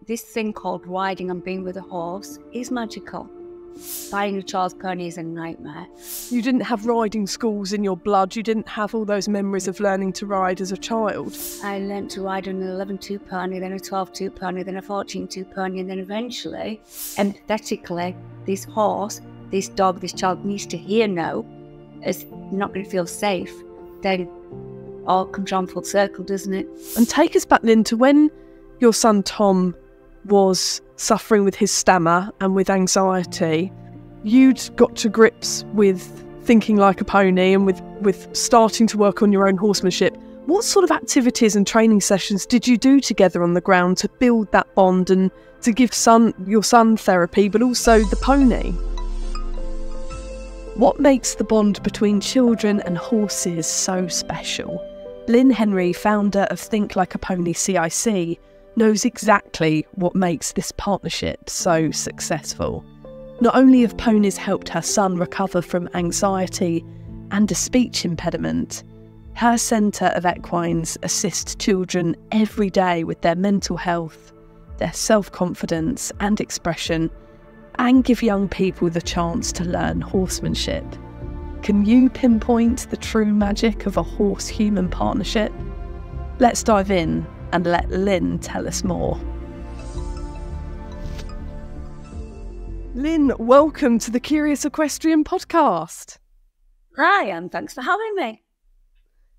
this thing called riding and being with a horse is magical. Buying a child's pony is a nightmare. You didn't have riding schools in your blood. You didn't have all those memories of learning to ride as a child. I learnt to ride on an 11-2 pony, then a 12-2 pony, then a 14-2 pony, and then eventually, empathetically, this horse, this dog, this child needs to hear no, is not going to feel safe. Then all comes around full circle, doesn't it? And take us back, Lynn, to when your son Tom was suffering with his stammer and with anxiety. You'd got to grips with thinking like a pony and with starting to work on your own horsemanship. What sort of activities and training sessions did you do together on the ground to build that bond and to give your son therapy, but also the pony? What makes the bond between children and horses so special? Lynn Henry, founder of Think Like a Pony CIC, knows exactly what makes this partnership so successful. Not only have ponies helped her son recover from anxiety and a speech impediment, her centre of equines assists children every day with their mental health, their self-confidence and expression, and give young people the chance to learn horsemanship. Can you pinpoint the true magic of a horse-human partnership? Let's dive in and let Lynn tell us more. Lynn, welcome to the Curious Equestrian Podcast. Hi, and thanks for having me.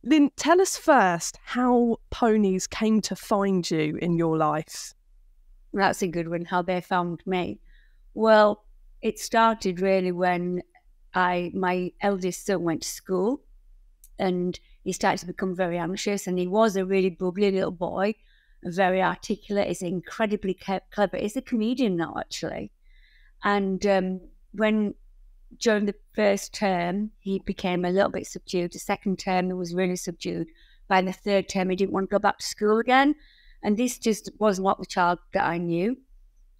Lynn, tell us first how ponies came to find you in your life. That's a good one, how they found me. Well, it started really when my eldest son went to school, and he started to become very anxious, and he was a really bubbly little boy, very articulate. He's incredibly clever. He's a comedian now, actually. And during the first term, he became a little bit subdued. The second term, he was really subdued. By the third term, he didn't want to go back to school again. And this just wasn't what the child that I knew.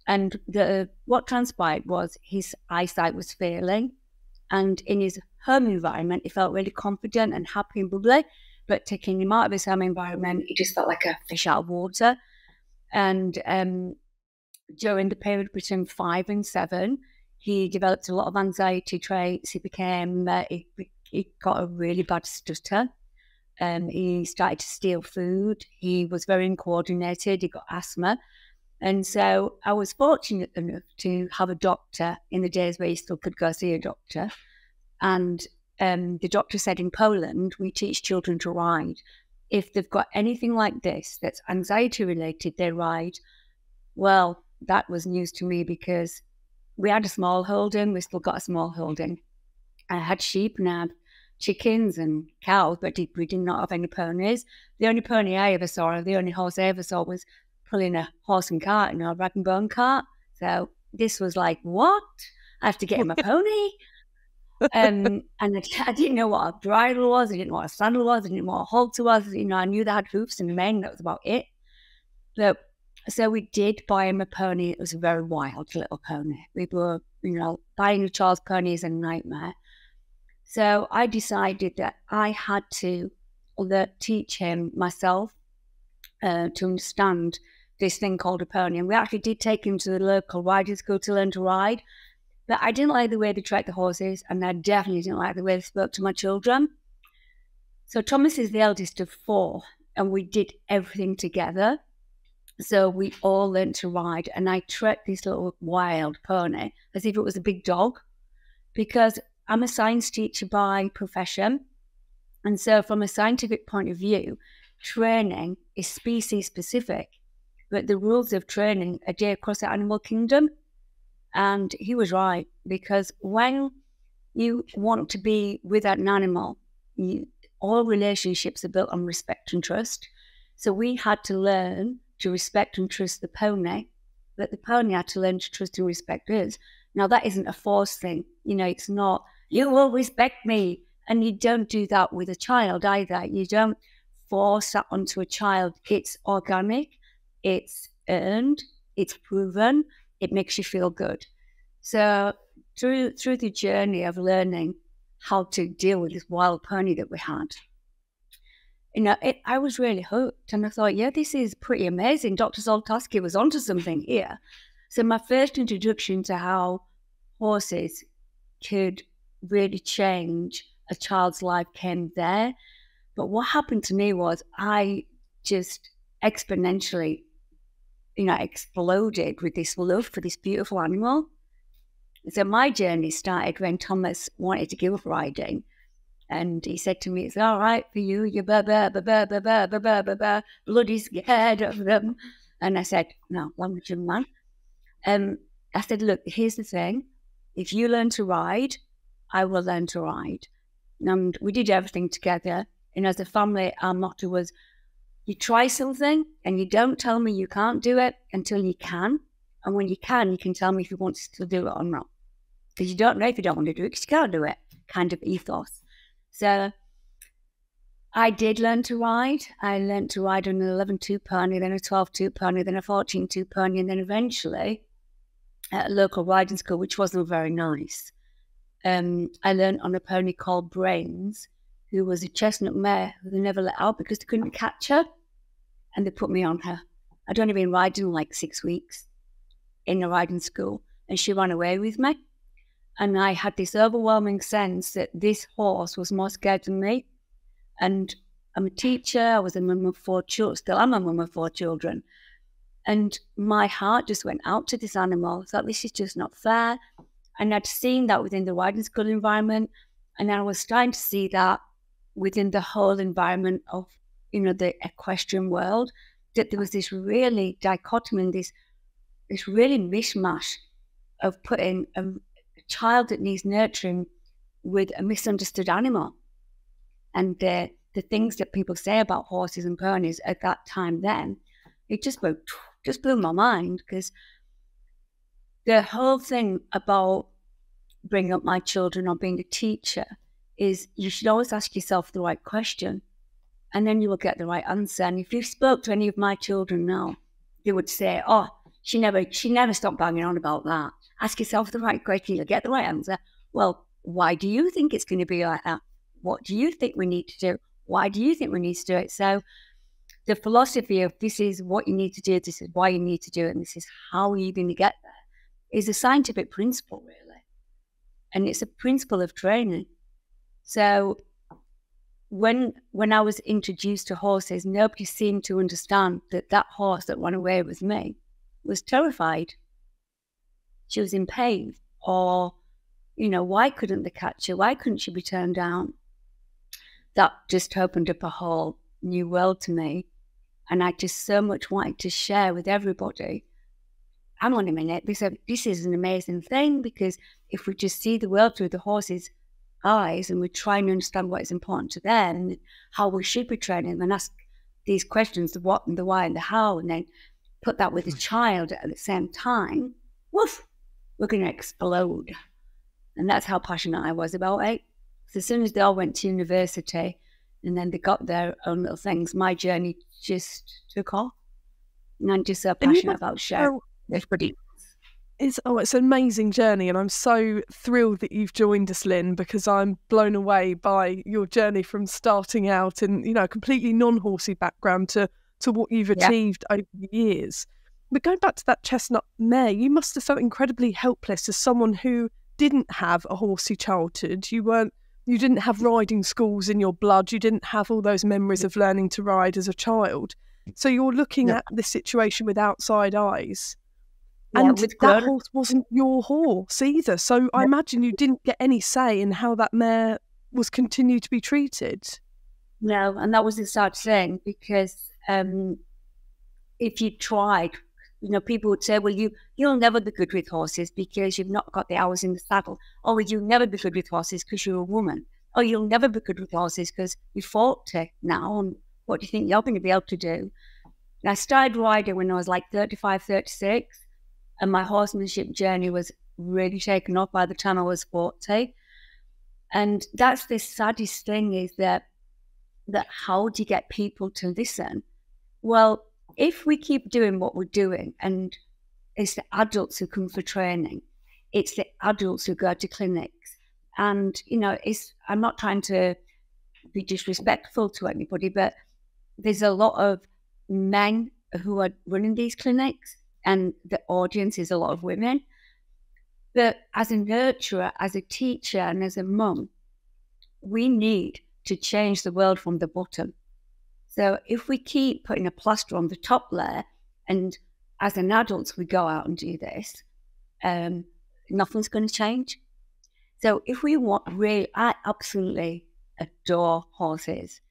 And what transpired was his eyesight was failing. And in his home environment, he felt really confident and happy and bubbly. But taking him out of his home environment, he just felt like a fish out of water. And during the period between 5 and 7, he developed a lot of anxiety traits. He became, he got a really bad stutter. He started to steal food. He was very uncoordinated. He got asthma. And so I was fortunate enough to have a doctor in the days where you still could go see a doctor. And the doctor said, in Poland, we teach children to ride. If they've got anything like this that's anxiety related, they ride. Well, that was news to me because we had a small holding. We still got a small holding. I had sheep and I had chickens and cows, but we did not have any ponies. The only pony I ever saw, or the only horse I ever saw, was pulling a horse and cart, a rag and bone cart. So this was like, what? I have to get him a pony. And I didn't know what a bridle was. I didn't know what a saddle was. I didn't know what a halter was. I knew they had hoofs and a mane. That was about it. So we did buy him a pony. It was a very wild little pony. We were, buying a child's pony is a nightmare. So I decided that I had to teach him myself to understand this thing called a pony. And we actually did take him to the local riding school to learn to ride. But I didn't like the way they trained the horses, and I definitely didn't like the way they spoke to my children. So Thomas is the eldest of 4, and we did everything together. So we all learned to ride, and I tracked this little wild pony as if it was a big dog, because I'm a science teacher by profession. And so from a scientific point of view, training is species specific, but the rules of training are across the animal kingdom. And he was right, because when you want to be with an animal, all relationships are built on respect and trust. So we had to learn to respect and trust the pony, but the pony had to learn to trust and respect us. Now, that isn't a forced thing. It's not, you will respect me. And you don't do that with a child either. You don't force that onto a child. It's organic, it's earned, it's proven, it makes you feel good. So through the journey of learning how to deal with this wild pony that we had, I was really hooked, and I thought, yeah, this is pretty amazing. Dr. Zoltowski was onto something here. So my first introduction to how horses could really change a child's life came there. But what happened to me was I just exponentially, exploded with this love for this beautiful animal. So my journey started when Thomas wanted to give up riding. And he said to me, it's all right for you, you're bloody scared of them. And I said, no, language of man. I said, look, here's the thing. If you learn to ride, I will learn to ride. And we did everything together. And as a family, our motto was, you try something and you don't tell me you can't do it until you can. And when you can tell me if you want to do it or not. Because you don't know if you don't want to do it because you can't do it, kind of ethos. So I did learn to ride. I learned to ride on an 11-2 pony, then a 12-2 pony, then a 14-2 pony, and then eventually at a local riding school, which wasn't very nice. I learned on a pony called Brains, who was a chestnut mare who they never let out because they couldn't catch her, and they put me on her. I'd only been riding like 6 weeks in a riding school, and she ran away with me. And I had this overwhelming sense that this horse was more scared than me. And I'm a teacher, I was a mum of 4 children, still am a mum of 4 children. And my heart just went out to this animal. I thought, this is just not fair. And I'd seen that within the riding school environment. And I was starting to see that within the whole environment of, the equestrian world, that there was this really dichotomy and this really mishmash of putting a child that needs nurturing with a misunderstood animal. And the things that people say about horses and ponies at that time then, it just blew my mind, because the whole thing about bringing up my children or being a teacher is you should always ask yourself the right question, and then you will get the right answer. And if you spoke to any of my children now, they would say, oh, she never stopped banging on about that. Ask yourself the right question, you'll get the right answer. Well, why do you think it's going to be like that? What do you think we need to do? Why do you think we need to do it? So the philosophy of this is what you need to do, this is why you need to do it, and this is how you're going to get there, is a scientific principle, really. And it's a principle of training. So when I was introduced to horses, nobody seemed to understand that horse that ran away with me was terrified. She was in pain, or, why couldn't they catch her? Why couldn't she be turned down? That just opened up a whole new world to me. And I just so much wanted to share with everybody. Hang on a minute, this is an amazing thing, because if we just see the world through the horse's eyes and we try and understand what is important to them and how we should be training, and ask these questions, the what and the why and the how, and then put that with a child at the same time, woof, we're going to explode. And that's how passionate I was about it. So as soon as they all went to university and then they got their own little things, my journey just took off. And I'm just so passionate about sharing with everybody. It's an amazing journey, and I'm so thrilled that you've joined us, Lynn, because I'm blown away by your journey from starting out in, a completely non-horsey background to what you've achieved over the years. But going back to that chestnut mare, you must have felt incredibly helpless as someone who didn't have a horsey childhood. You didn't have riding schools in your blood. You didn't have all those memories of learning to ride as a child. So you're looking at this situation with outside eyes. And that horse wasn't your horse either. So I imagine you didn't get any say in how that mare was continued to be treated. No, and that was the sad thing, because if you tried, people would say, well, you'll never be good with horses because you've not got the hours in the saddle. Or you'll never be good with horses because you're a woman. Or you'll never be good with horses because you're 40 now, and what do you think you're going to be able to do? And I started riding when I was like 35, 36. And my horsemanship journey was really taken off by the time I was 40. And that's the saddest thing, is that how do you get people to listen? Well, if we keep doing what we're doing, and it's the adults who come for training, it's the adults who go to clinics. And, I'm not trying to be disrespectful to anybody, but there's a lot of men who are running these clinics, and the audience is a lot of women. But as a nurturer, as a teacher, and as a mum, we need to change the world from the bottom. So if we keep putting a plaster on the top layer, and as an adult we go out and do this, nothing's going to change. So if we want really, I absolutely adore horses.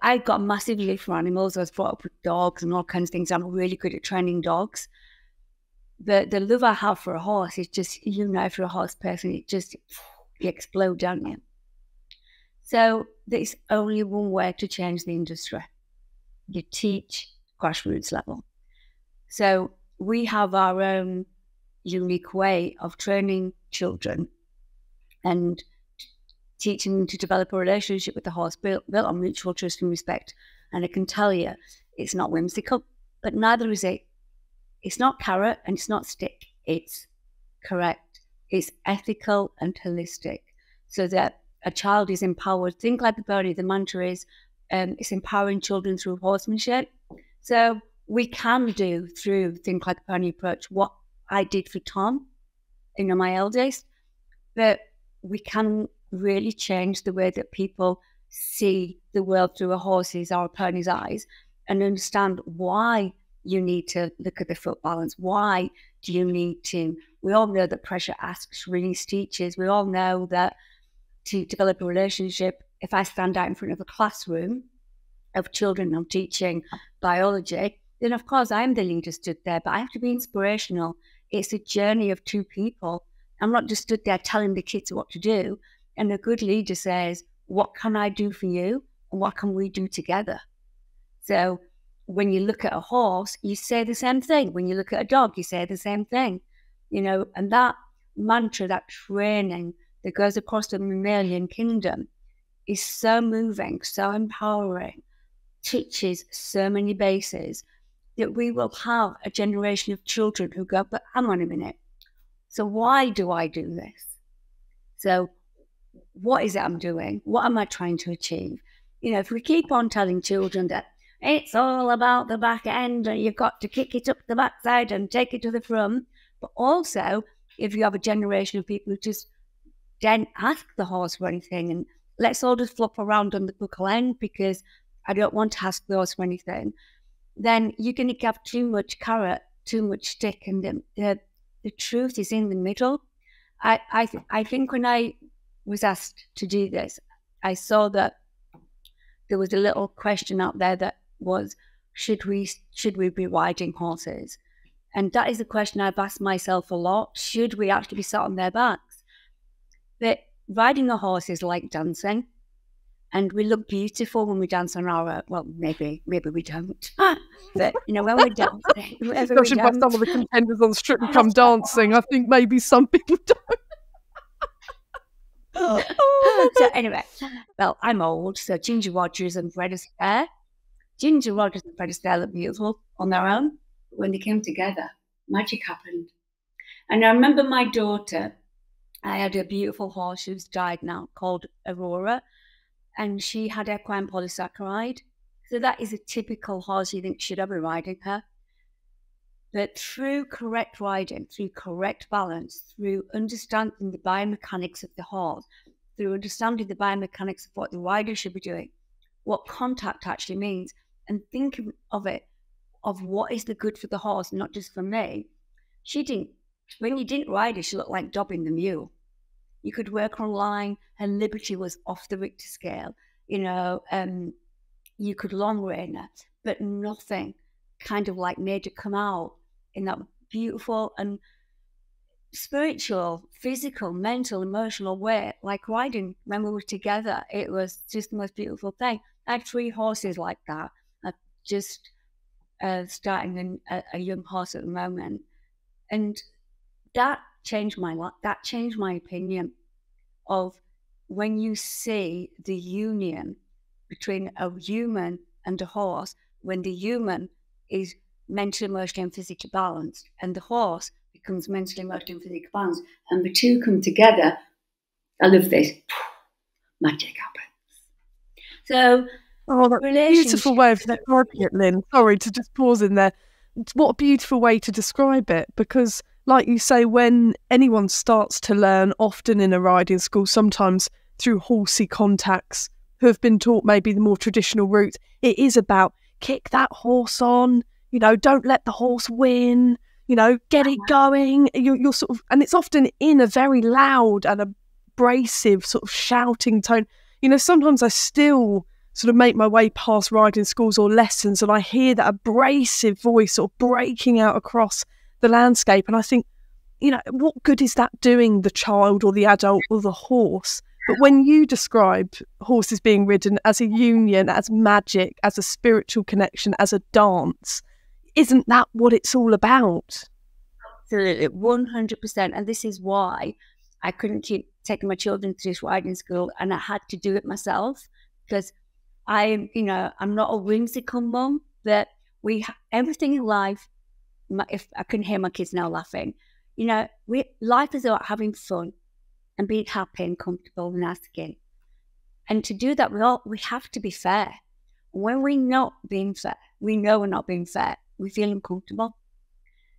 I've got a massive love for animals. I was brought up with dogs and all kinds of things. I'm really good at training dogs. The love I have for a horse is just, if you're a horse person, it just, you explode, don't you? So there's only one way to change the industry. You teach grassroots level. So we have our own unique way of training children and teaching them to develop a relationship with the horse built on mutual trust and respect. And I can tell you, it's not whimsical, but neither is it. It's not carrot and it's not stick. It's correct. It's ethical and holistic, so that a child is empowered. Think like the pony. The mantra is, it's empowering children through horsemanship. So we can do through Think Like a Pony approach what I did for Tom, my eldest, but we can really change the way that people see the world through a horse's or a pony's eyes, and understand why you need to look at the foot balance. Why do you need to? We all know that pressure asks, release teaches. We all know that to develop a relationship, if I stand out in front of a classroom of children, I'm teaching biology, then of course I'm the leader stood there, but I have to be inspirational. It's a journey of two people. I'm not just stood there telling the kids what to do. And a good leader says, what can I do for you? And what can we do together? So when you look at a horse, you say the same thing. When you look at a dog, you say the same thing. And that mantra, that training that goes across the mammalian kingdom is so moving, so empowering, teaches so many bases, that we will have a generation of children who go, but hang on a minute. So why do I do this? So what is it I'm doing? What am I trying to achieve? If we keep on telling children that it's all about the back end and you've got to kick it up the backside and take it to the front, but also if you have a generation of people who just don't ask the horse for anything, and let's all just flop around on the buckle end because I don't want to ask the horse for anything, then you're going to have too much carrot, too much stick, and the truth is in the middle. I think when I was asked to do this, I saw that there was a little question out there that was, should we be riding horses? And that is a question I've asked myself a lot. Should we actually be sat on their backs? But riding a horse is like dancing, and we look beautiful when we dance on our, well, maybe we don't. But, when we're dancing, judging by some of the contenders on Strictly Come Dancing, I think maybe some people don't. So anyway, well, I'm old, so Ginger Rogers and Fred Astaire. Ginger Rogers and Fred Astaire look beautiful on their own. But when they came together, magic happened. And I remember my daughter, I had a beautiful horse who's died now, called Aurora, and she had equine polysaccharide. So that is a typical horse you think should ever be riding her. But through correct riding, through correct balance, through understanding the biomechanics of the horse, through understanding the biomechanics of what the rider should be doing, what contact actually means, and thinking of it, of what is the good for the horse, not just for me. When you didn't ride her, she looked like Dobbin the mule. You could work online, her liberty was off the Richter scale, you could long rein her, but nothing kind of like made her come out in that beautiful and spiritual, physical, mental, emotional way, like riding when we were together. It was just the most beautiful thing. I had 3 horses like that. I'm just starting a young horse at the moment. And that changed my life. That changed my opinion of when you see the union between a human and a horse, when the human is mentally, emotionally, and physically balanced, and the horse becomes mentally, emotionally, and physically balanced, and the two come together. I love this. Magic happens. So Oh, that's a beautiful way of describing it, Lynn. Sorry to just pause in there. What a beautiful way to describe it, because like you say, when anyone starts to learn, often in a riding school, sometimes through horsey contacts who have been taught maybe the more traditional route, it is about kick that horse on, don't let the horse win, get it going. You're sort of, and it's often in a very loud and abrasive sort of shouting tone. Sometimes I still sort of make my way past riding schools or lessons and I hear that abrasive voice sort of breaking out across the landscape, and I think, what good is that doing the child or the adult or the horse? But when you describe horses being ridden as a union, as magic, as a spiritual connection, as a dance, isn't that what it's all about? Absolutely, 100%. And this is why I couldn't keep taking my children to this riding school, and I had to do it myself, because I'm not a whimsical mum, that everything in life, if I can hear my kids now laughing, life is about having fun and being happy and comfortable in our skin. And to do that, we have to be fair. When we're not being fair, we know we're not being fair, we feel uncomfortable.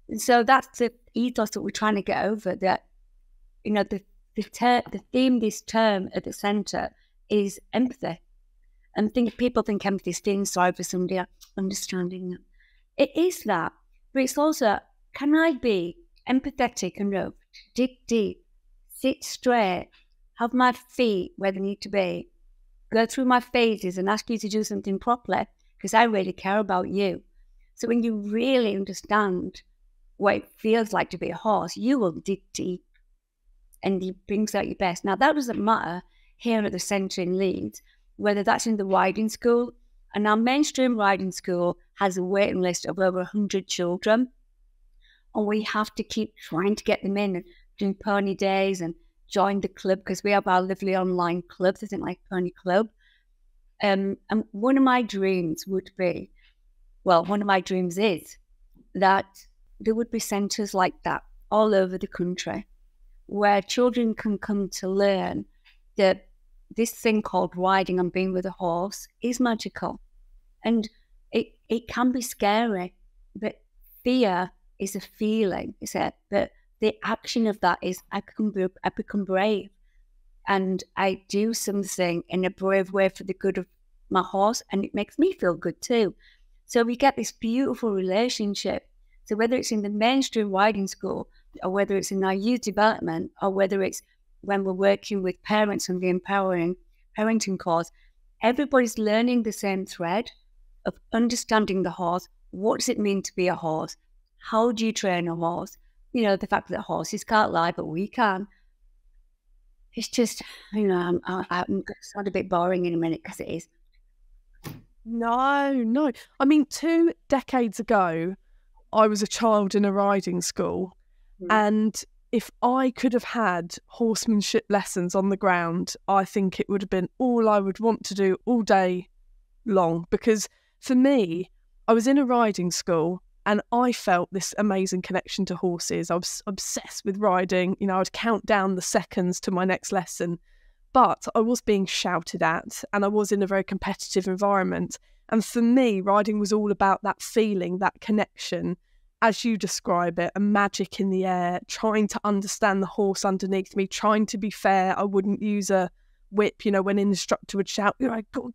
And so that's the ethos that we're trying to get over, that, the theme this term at the centre is empathy. And people think empathy is feeling sorry for somebody, understanding them. It is that, but it's also, can I be empathetic enough to dig deep, sit straight, have my feet where they need to be, go through my phases and ask you to do something properly because I really care about you. So when you really understand what it feels like to be a horse, you will dig deep and it brings out your best. Now, that doesn't matter here at the centre in Leeds, whether that's in the riding school, and our mainstream riding school has a waiting list of over 100 children, and we have to keep trying to get them in and do pony days and join the club, because we have our lovely online club, I think, like Pony Club. And one of my dreams would be, one of my dreams is that there would be centres like that all over the country where children can come to learn that this thing called riding and being with a horse is magical. And it can be scary, but fear is a feeling, but the action of that is I become brave, and I do something in a brave way for the good of my horse, and it makes me feel good too. So we get this beautiful relationship. So whether it's in the mainstream riding school, or whether it's in our youth development, or whether it's when we're working with parents on the empowering parenting course, everybody's learning the same thread of understanding the horse. What does it mean to be a horse? How do you train a horse? The fact that horses can't lie, but we can. It's just, I'm going to sound a bit boring in a minute, because it is. No. I mean, 2 decades ago, I was a child in a riding school, and if I could have had horsemanship lessons on the ground, I think it would have been all I would want to do all day long. Because for me, I was in a riding school and I felt this amazing connection to horses. I was obsessed with riding. I'd count down the seconds to my next lesson. But I was being shouted at and I was in a very competitive environment. And for me, riding was all about that feeling, that connection, as you describe it, a magic in the air, trying to understand the horse underneath me, trying to be fair. I wouldn't use a whip, when an instructor would shout,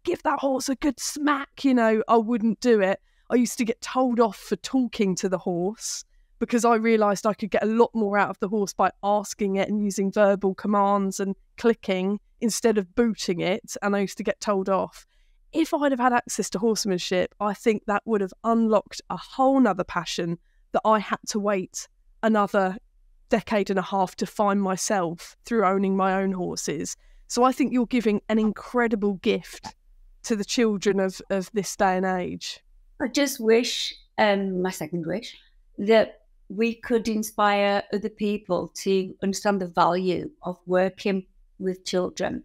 give that horse a good smack, I wouldn't do it. I used to get told off for talking to the horse because I realised I could get a lot more out of the horse by asking it and using verbal commands and clicking instead of booting it, and I used to get told off. If I'd have had access to horsemanship, I think that would have unlocked a whole nother passion that I had to wait another decade and a half to find myself through owning my own horses. So I think you're giving an incredible gift to the children of this day and age. I just wish, my second wish, that we could inspire other people to understand the value of working with children.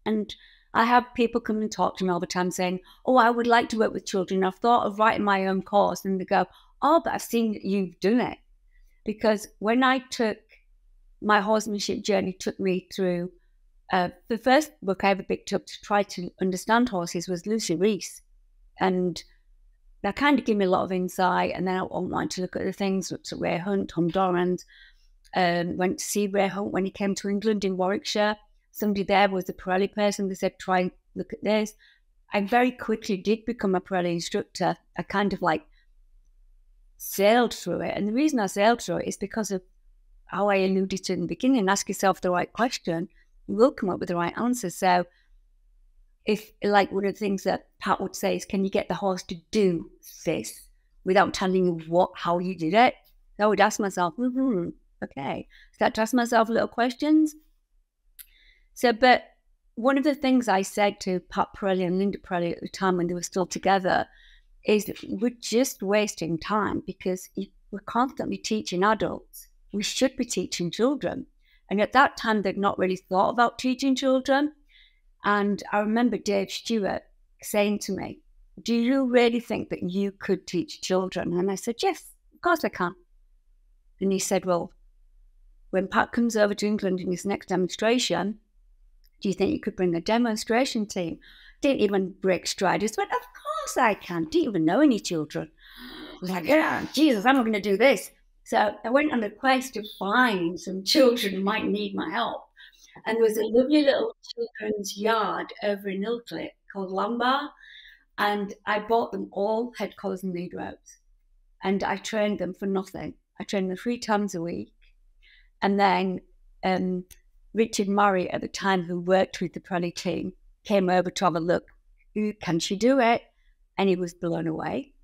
And I have people come and talk to me all the time saying, I would like to work with children. I've thought of writing my own course. And they go, but I've seen that you've done it. Because when I took my horsemanship journey, took me through The first book I ever picked up to try to understand horses was Lucy Reese. And that kind of gave me a lot of insight. And then I wanted to look at the things, looked at Ray Hunt, Tom Dorrand, went to see Ray Hunt when he came to England in Warwickshire. Somebody there was a Pirelli person. They said, try and look at this. I very quickly did become a Pirelli instructor. I kind of like sailed through it. And the reason I sailed through it is because of how I alluded to in the beginning. Ask yourself the right question, you will come up with the right answer. So if, like, one of the things that Pat would say is, can you get the horse to do this without telling you how you did it? I would ask myself, okay. Start to ask myself little questions. So, but one of the things I said to Pat Pirelli and Linda Pirelli at the time when they were still together is that we're just wasting time because we're constantly teaching adults. We should be teaching children. And at that time, they'd not really thought about teaching children. And I remember Dave Stewart saying to me, do you really think that you could teach children? And I said, yes, of course I can. And he said, well, when Pat comes over to England in his next demonstration, do you think you could bring a demonstration team? Didn't even break stride. Just went, of course I can. Didn't even know any children. I was like, yeah, Jesus, I'm not going to do this. So I went on a quest to find some children who might need my help. And there was a lovely little children's yard over in Ilkley called Lambar. And I bought them all head collars and lead ropes. And I trained them for nothing. I trained them 3 times a week. And then Richard Murray at the time, who worked with the Pirelli team, came over to have a look. Can she do it? And he was blown away.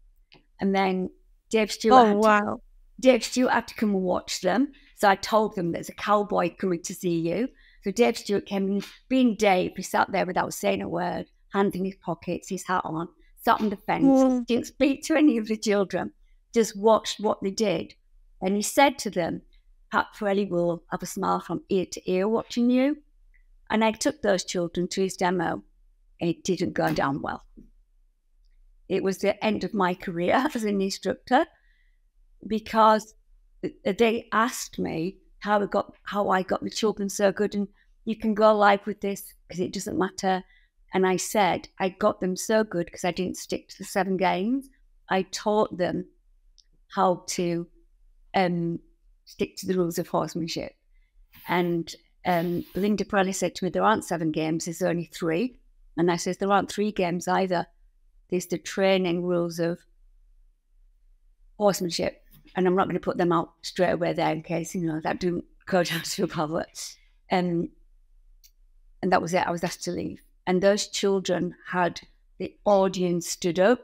And then Dave Stewart had to come and watch them. So I told them there's a cowboy coming to see you. So Dave Stewart came in, being Dave, he sat there without saying a word, hands in his pockets, his hat on, sat on the fence, didn't speak to any of the children, just watched what they did. And he said to them, Pat Pirelli will have a smile from ear to ear watching you. And I took those children to his demo, and it didn't go down well. It was the end of my career as an instructor because they asked me how I got the children so good, and you can go live with this because it doesn't matter. And I said I got them so good because I didn't stick to the 7 games. I taught them how to stick to the rules of horsemanship. And Linda Pirelli said to me, there aren't 7 games, there's only 3. And I said, there aren't 3 games either. There's the training rules of horsemanship. And I'm not going to put them out straight away there in case, that didn't go down to a bother. And that was it. I was asked to leave. And those children had the audience stood up.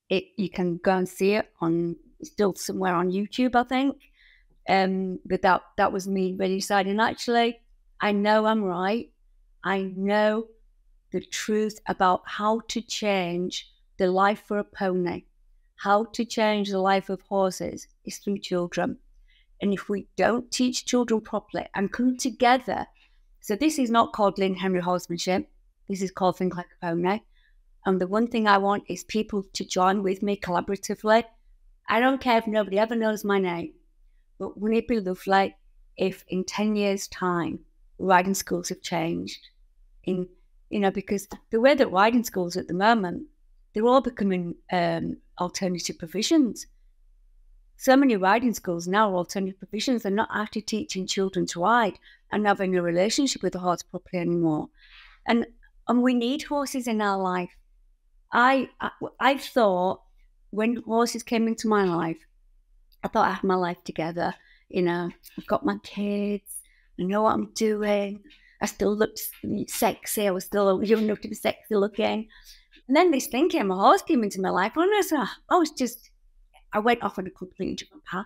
You can go and see it still somewhere on YouTube, I think. But that was me really deciding, actually, I know I'm right. I know the truth about how to change the life for a pony. How to change the life of horses is through children. And if we don't teach children properly and come together, so this is not called Lynn Henry Horsemanship, this is called Think Like a Pony. And the one thing I want is people to join with me collaboratively. I don't care if nobody ever knows my name, but wouldn't it be lovely if in 10 years' time, riding schools have changed? Because the way that riding schools at the moment, they're all becoming alternative provisions. So many riding schools now are alternative provisions. They're not actually teaching children to ride and having a relationship with the horse properly anymore. And we need horses in our life. I thought when horses came into my life, I thought I had my life together. I've got my kids. I know what I'm doing. I still looked sexy. I was still young enough to be sexy looking. And then this thing came, a horse came into my life. And I went off on a completely different path.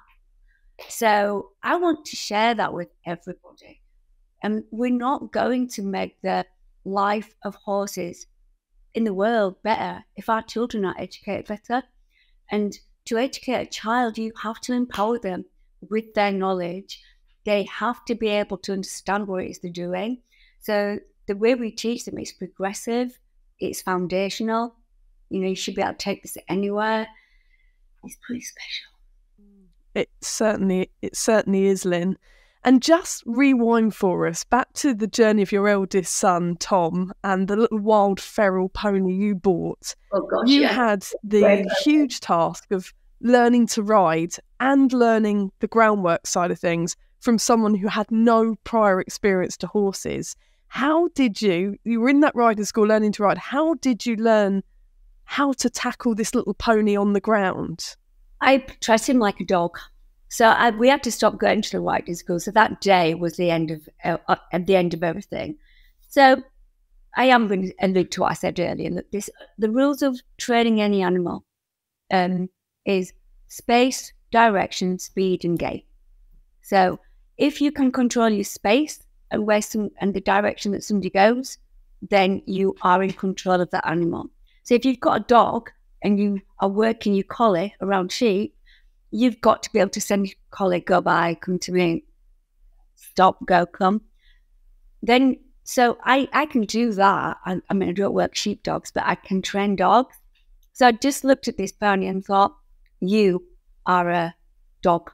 So I want to share that with everybody. And we're not going to make the life of horses in the world better if our children are educated better. And to educate a child, you have to empower them with their knowledge. They have to be able to understand what it is they're doing. So the way we teach them is progressive. It's foundational. You should be able to take this anywhere. It's pretty special. It certainly is, Lynn. And just rewind for us back to the journey of your eldest son, Tom, and the little wild feral pony you bought. Oh gosh, you yeah. had the huge task of learning to ride and learning the groundwork side of things from someone who had no prior experience to horses. How did you were in that riding school learning to ride, how did you learn how to tackle this little pony on the ground? I treat him like a dog. So we had to stop going to the riding school. So that day was the end of everything. So I am going to allude to what I said earlier. Look, the rules of training any animal is space, direction, speed, and gait. So if you can control your space and the direction that somebody goes, then you are in control of that animal. So if you've got a dog and you are working your collie around sheep, you've got to be able to send your collie, go by, come to me, stop, go, come. Then, so I can do that. I mean, I don't work sheepdogs, but I can train dogs. So I just looked at this pony and thought, you are a dog.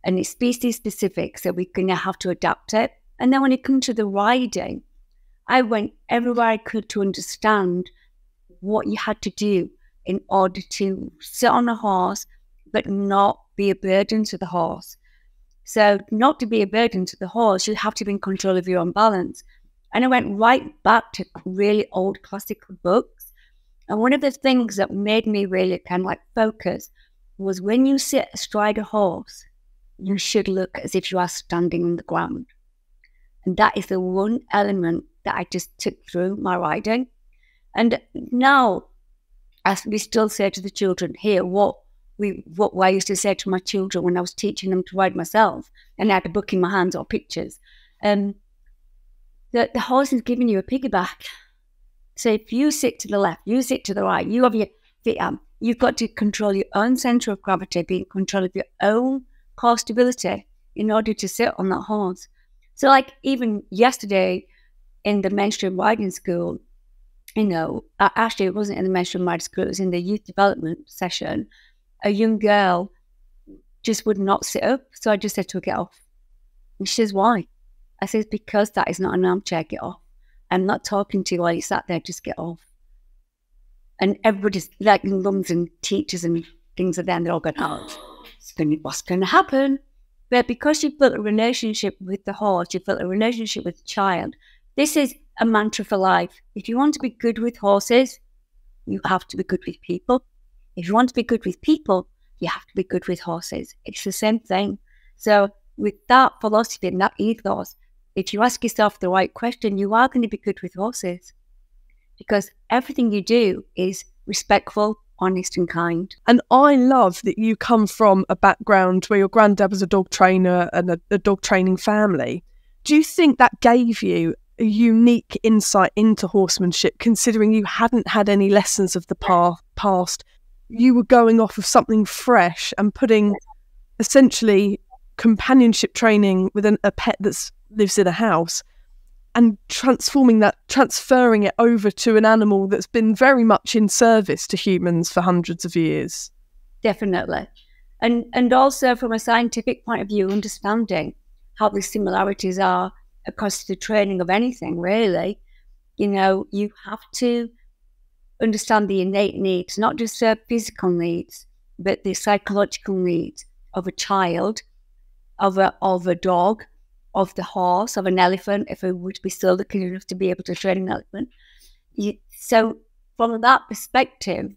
And it's species specific, so we're going to have to adapt it. And then when it comes to the riding, I went everywhere I could to understand what you had to do in order to sit on a horse, but not be a burden to the horse. So not to be a burden to the horse, you have to be in control of your own balance. And I went right back to really old classical books. And one of the things that made me really kind of like focus was when you sit astride a horse, you should look as if you are standing on the ground. And that is the one element that I just took through my riding. And now, as we still say to the children here, what I used to say to my children when I was teaching them to ride myself, and I had a book in my hands or pictures, the horse is giving you a piggyback. So if you sit to the left, you sit to the right, you have your feet up, you've got to control your own centre of gravity, be in control of your own core stability in order to sit on that horse. So like even yesterday in the mainstream riding school, actually it wasn't in the mainstream riding school, it was in the youth development session, a young girl just would not sit up. So I just said to her, get off. And she says, why? I says, because that is not an armchair, get off. I'm not talking to you while you sat there, just get off. And everybody's like mums and teachers and things are there, and they're all going, oh, what's going to happen? But because you've built a relationship with the horse, you've built a relationship with the child, this is a mantra for life. If you want to be good with horses, you have to be good with people. If you want to be good with people, you have to be good with horses. It's the same thing. So with that philosophy and that ethos, if you ask yourself the right question, you are going to be good with horses, because everything you do is respectful, honest and kind. And I love that you come from a background where your granddad was a dog trainer and a dog training family. Do you think that gave you a unique insight into horsemanship, considering you hadn't had any lessons of the past? You were going off of something fresh and putting essentially companionship training with a pet that lives in a house and transferring it over to an animal that's been very much in service to humans for hundreds of years. Definitely. And also from a scientific point of view, understanding how the similarities are across the training of anything, really. You have to understand the innate needs, not just their physical needs, but the psychological needs of a child, of a dog, of the horse, of an elephant, if it would be still lucky enough to be able to train an elephant. So from that perspective,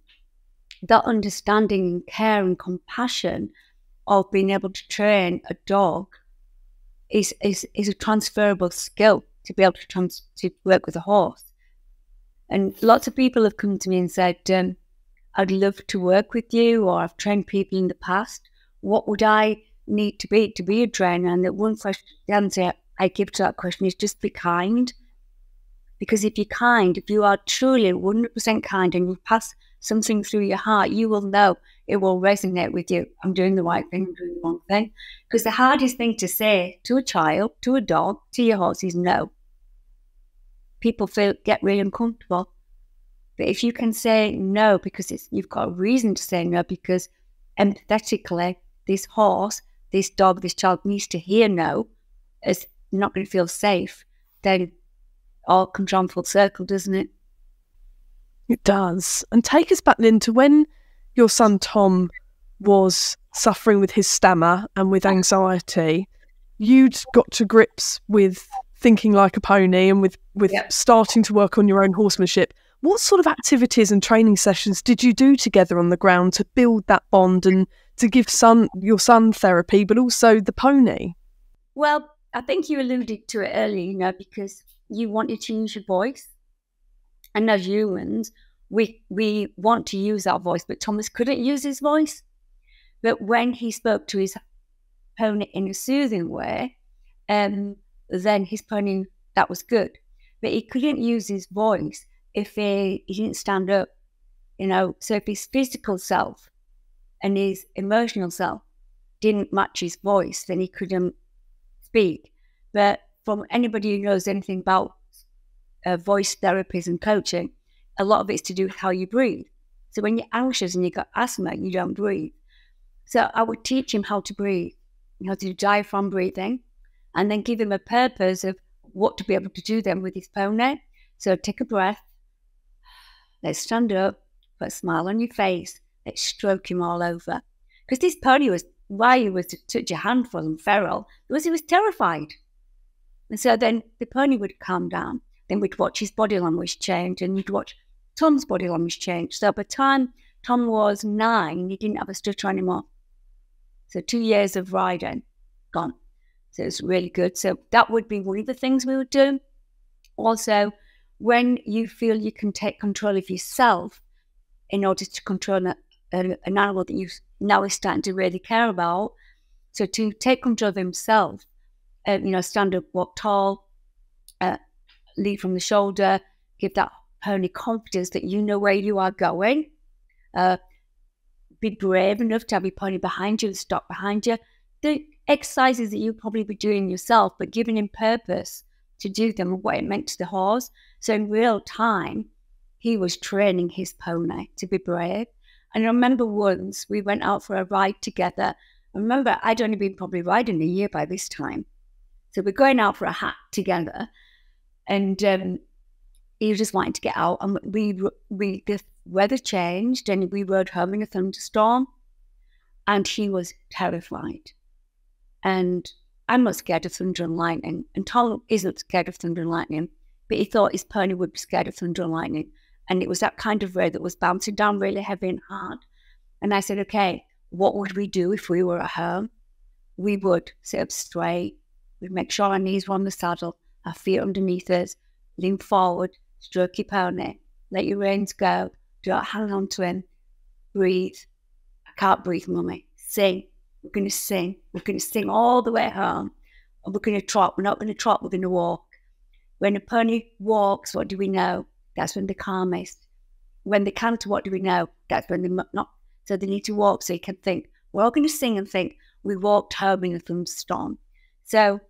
that understanding and care and compassion of being able to train a dog is a transferable skill to be able to work with a horse. And lots of people have come to me and said, I'd love to work with you, or I've trained people in the past. What would I need to be a trainer? And the one question, the answer I give to that question is just be kind. Because if you're kind, if you are truly 100% kind and you pass something through your heart, you will know, it will resonate with you. I'm doing the right thing, I'm doing the wrong thing. Because the hardest thing to say to a child, to a dog, to your horse is no. People get really uncomfortable. But if you can say no, because you've got a reason to say no, because empathetically, this horse this dog, this child needs to hear no, is not going to feel safe, then all comes around full circle, doesn't it? It does. And take us back, Lynn, to when your son Tom was suffering with his stammer and with anxiety. You'd got to grips with thinking like a pony and with starting to work on your own horsemanship. What sort of activities and training sessions did you do together on the ground to build that bond and to give your son therapy, but also the pony? Well, I think you alluded to it earlier, because you wanted to use your voice. And as humans, we want to use our voice, but Thomas couldn't use his voice. But when he spoke to his pony in a soothing way, then his pony, that was good. But he couldn't use his voice if he didn't stand up, So if his physical self and his emotional self didn't match his voice, then he couldn't speak. But from anybody who knows anything about voice therapies and coaching, a lot of it's to do with how you breathe. So when you're anxious and you've got asthma, you don't breathe. So I would teach him how to breathe, how to do diaphragm breathing, and then give him a purpose of what to be able to do then with his pony. So take a breath, let's stand up, put a smile on your face, let's stroke him all over. Because this pony was, why he was to touch a handful and feral, was he was terrified. And so then the pony would calm down. Then we'd watch his body language change, and you'd watch Tom's body language change. So by the time Tom was 9, he didn't have a stutter anymore. So 2 years of riding, gone. So it's really good. So that would be one of the things we would do. Also, when you feel you can take control of yourself in order to control an animal that you now is starting to really care about, so to take control of himself, stand up, walk tall, lead from the shoulder, give that pony confidence that you know where you are going. Be brave enough to have your pony behind you and stop behind you. The exercises that you'll probably be doing yourself, but giving him purpose to do them and what it meant to the horse. So in real time, he was training his pony to be brave. And I remember once we went out for a ride together. I remember I'd only been probably riding a year by this time. So we're going out for a hat together. And he was just wanting to get out. And the weather changed and we rode home in a thunderstorm. And he was terrified. And I'm not scared of thunder and lightning. And Tom isn't scared of thunder and lightning. But he thought his pony would be scared of thunder and lightning. And it was that kind of rain that was bouncing down really heavy and hard. And I said, okay, what would we do if we were at home? We would sit up straight. We'd make sure our knees were on the saddle, our feet underneath us, lean forward, stroke your pony, let your reins go, do not hang on to him, breathe. I can't breathe, mummy. Sing. We're going to sing. We're going to sing all the way home. And we're going to trot. We're not going to trot, we're going to walk. When a pony walks, what do we know? That's when they're calmest. When they canter, what do we know? That's when they're not. So they need to walk so you can think. We're all going to sing and think, we walked home in a thunderstorm. So,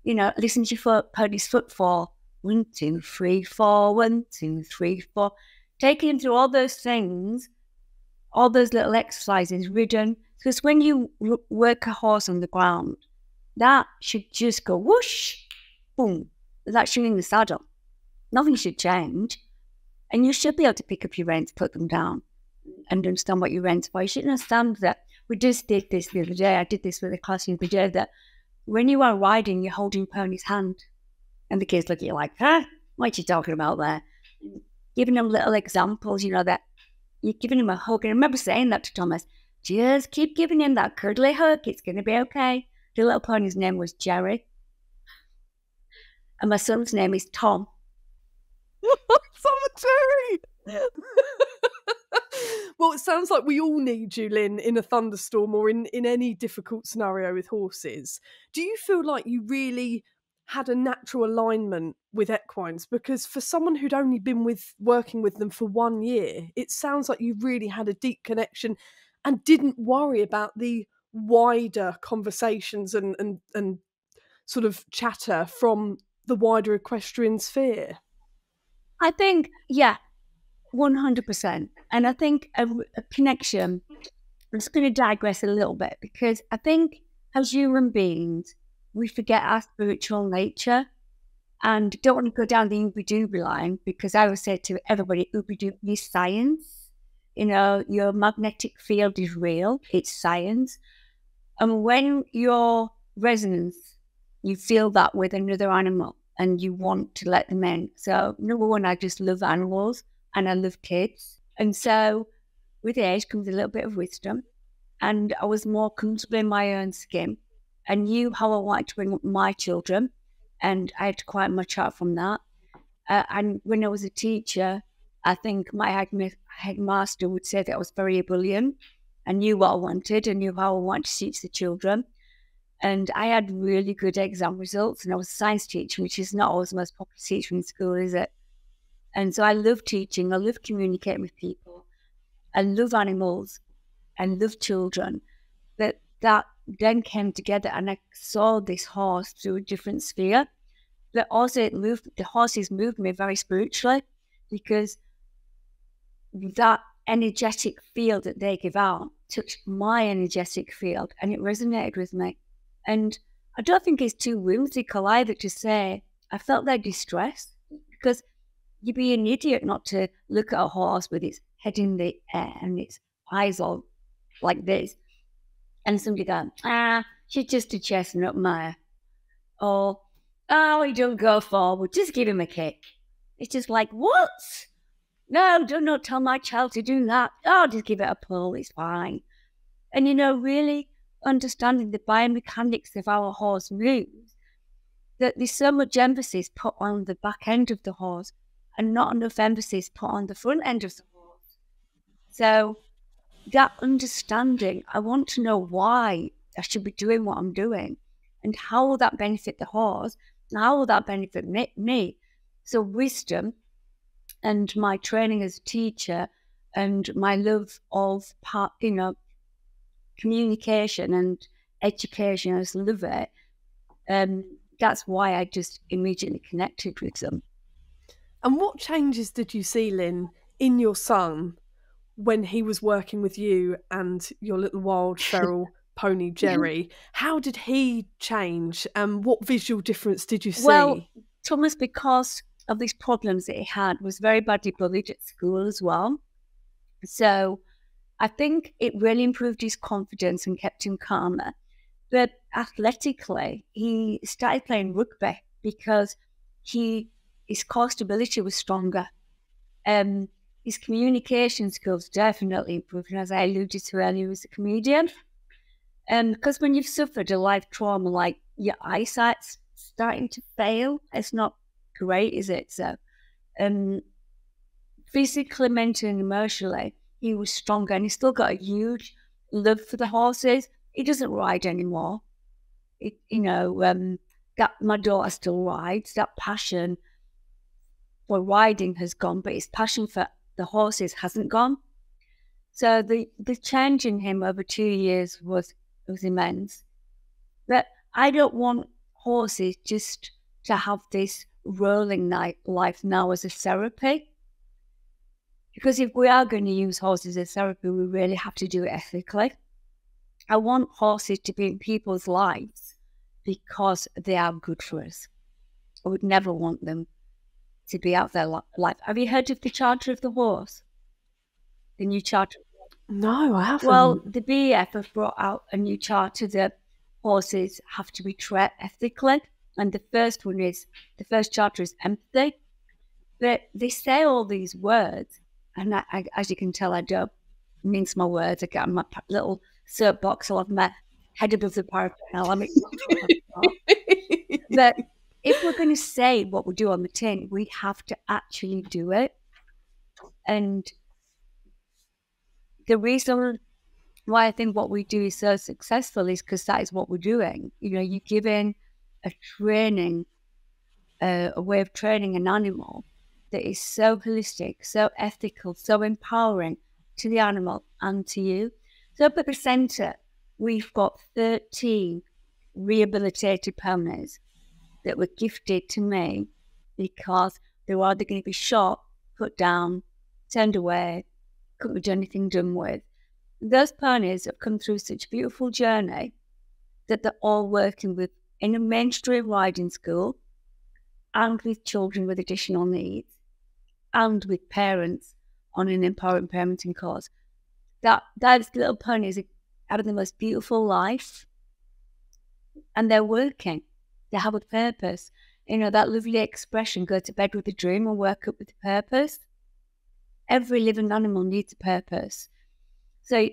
listen to your pony's footfall. 1, 2, 3, 4, 1, 2, 3, 4. Taking him through all those things, all those little exercises, ridden. Because when you work a horse on the ground, that should just go whoosh, boom. That's you in the saddle. Nothing should change. And you should be able to pick up your reins, put them down, and understand what your reins are. You should understand that. We just did this the other day. I did this with a class the other day, that when you are riding, you're holding pony's hand. And the kids look at you like, huh? What are you talking about there? Giving them little examples, that you're giving him a hug. And I remember saying that to Thomas, just keep giving him that cuddly hug. It's going to be okay. The little pony's name was Jerry. And my son's name is Tom. Summer Jerry! Well, it sounds like we all need you, Lynn, in a thunderstorm or in any difficult scenario with horses. Do you feel like you really had a natural alignment with equines? Because for someone who'd only been working with them for 1 year, it sounds like you really had a deep connection and didn't worry about the wider conversations and sort of chatter from the wider equestrian sphere. I think, 100%. And I think a connection, I'm just going to digress a little bit, because I think as human beings, we forget our spiritual nature and don't want to go down the ooby-dooby line, because I would say to everybody, ooby-dooby is science. You know, your magnetic field is real. It's science. And when your resonance, you feel that with another animal and you want to let them in. So number one, I just love animals and I love kids. And so with age comes a little bit of wisdom. And I was more comfortable in my own skin. I knew how I wanted to bring up my children. And I had to quiet my child from that. And when I was a teacher, I think my headmaster would say that I was very ebullient. I knew what I wanted. I knew how I wanted to teach the children. And I had really good exam results. And I was a science teacher, which is not always the most popular teacher in school, is it? And so I love teaching. I love communicating with people. I love animals. I love children. But that then came together, and I saw this horse through a different sphere. But also the horses moved me very spiritually, because that energetic field that they give out touched my energetic field, and it resonated with me. And I don't think it's too whimsical either to say I felt their distress, because you'd be an idiot not to look at a horse with its head in the air and its eyes all like this, and somebody go, she's just a chestnut mare. Or, oh, he don't go forward, just give him a kick. It's just like, what? No, do not tell my child to do that. Oh, just give it a pull, it's fine. And, you know, really understanding the biomechanics of our horse moves, that there's so much emphasis put on the back end of the horse and not enough emphasis put on the front end of the horse. So that understanding, I want to know why I should be doing what I'm doing, and how will that benefit the horse, and how will that benefit me? So wisdom and my training as a teacher and my love of communication and education, I just love it. That's why I just immediately connected with them. And what changes did you see, Lynn, in your son when he was working with you and your little wild feral pony Jerry? How did he change, and what visual difference did you see? Well, Thomas, because of these problems that he had, was very badly bullied at school as well. So I think it really improved his confidence and kept him calmer. But athletically, he started playing rugby because his core stability was stronger. His communication skills definitely improved. And as I alluded to earlier, he was a comedian. Because when you've suffered a life trauma, like your eyesight's starting to fail, it's not great, is it? So physically, mentally, and emotionally, he was stronger, and he's still got a huge love for the horses. He doesn't ride anymore. That my daughter still rides. That passion for riding has gone, but his passion for the horses hasn't gone. So the change in him over 2 years was immense. But I don't want horses just to have this rolling life now as a therapy. Because if we are going to use horses as therapy, we really have to do it ethically. I want horses to be in people's lives because they are good for us. I would never want them to be out their life. Have you heard of the Charter of the Horse? The new charter? No, I haven't. Well, the BEF have brought out a new charter that horses have to be treated ethically. And the first charter is empathy. But they say all these words, and I, as you can tell, I don't mince my words. I get on my little soapbox, I'll have my head above the parapet, and I'll make But if we're going to say what we do on the tin, we have to actually do it. And the reason why I think what we do is so successful is because that is what we're doing. You know, you're giving a way of training an animal that is so holistic, so ethical, so empowering to the animal and to you. So up at the centre, we've got 13 rehabilitated ponies that were gifted to me because they were either going to be shot, put down, turned away, couldn't be anything done with. Those ponies have come through such a beautiful journey that they're all working with in a mainstream riding school and with children with additional needs and with parents on an empowering parenting course. Those little ponies are having the most beautiful life, and they're working. They have a purpose. You know, that lovely expression, go to bed with a dream and wake up with a purpose. Every living animal needs a purpose. So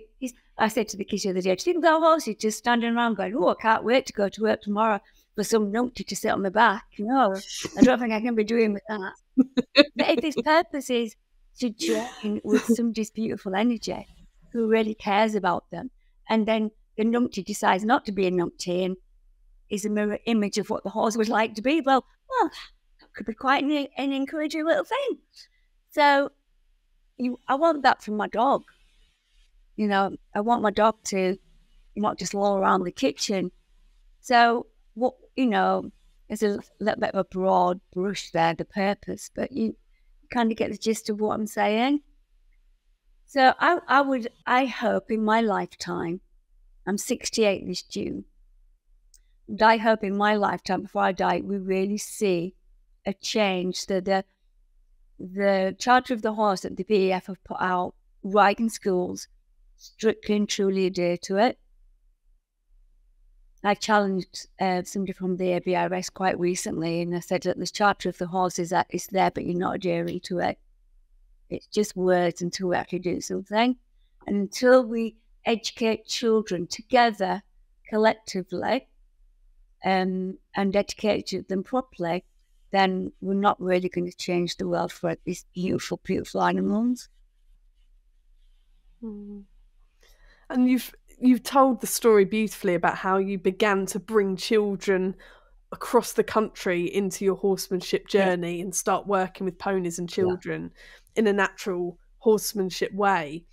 I said to the kids the other day, do you think our horses just standing around going, oh, I can't wait to go to work tomorrow for some numpty to sit on my back? No, I don't think I can be doing with that. But if his purpose is to join with somebody's beautiful energy who really cares about them, and then the numpty decides not to be a numpty and is a mirror image of what the horse would like to be, well, that could be quite an encouraging little thing. So I want that from my dog. You know, I want my dog to not just loll around the kitchen. So, what, you know, there's a little bit of a broad brush there, the purpose, but you kind of get the gist of what I'm saying. So I hope in my lifetime, I'm 68 this June, and I hope in my lifetime, before I die, we really see a change. The Charter of the Horse that the BEF have put out, riding schools, strictly and truly adhere to it. I challenged somebody from the ABRS quite recently, and I said that the Charter of the Horse is there, but you're not adhering to it. It's just words until we actually do something. And until we educate children together, collectively, and educate them properly, then we're not really going to change the world for these beautiful, beautiful animals. Mm. And you've told the story beautifully about how you began to bring children across the country into your horsemanship journey and start working with ponies and children in a natural horsemanship way.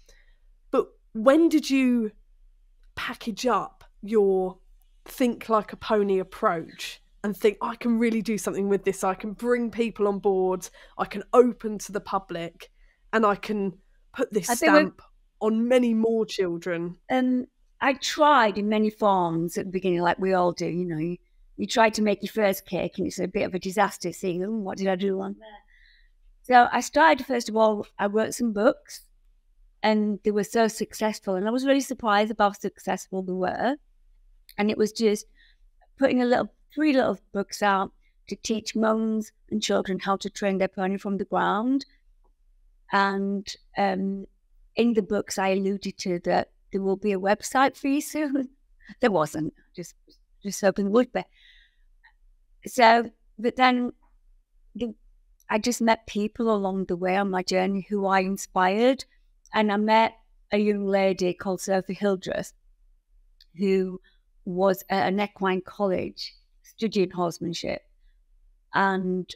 But when did you package up your think like a pony approach and think, I can really do something with this, I can bring people on board, I can open to the public, and I can put this stamp on many more children? I tried in many forms at the beginning, like we all do. You know, you try to make your first cake and it's a bit of a disaster, seeing, oh, what did I do on there? So I started, first of all, I wrote some books and they were so successful, and I was really surprised about how successful they were. And it was just putting 3 little books out to teach mums and children how to train their pony from the ground. And in the books, I alluded to that there will be a website for you soon. There wasn't, just hoping there would be. So, but then I just met people along the way on my journey who I inspired. And I met a young lady called Sophie Hildreth, who was at an equine college studying horsemanship. And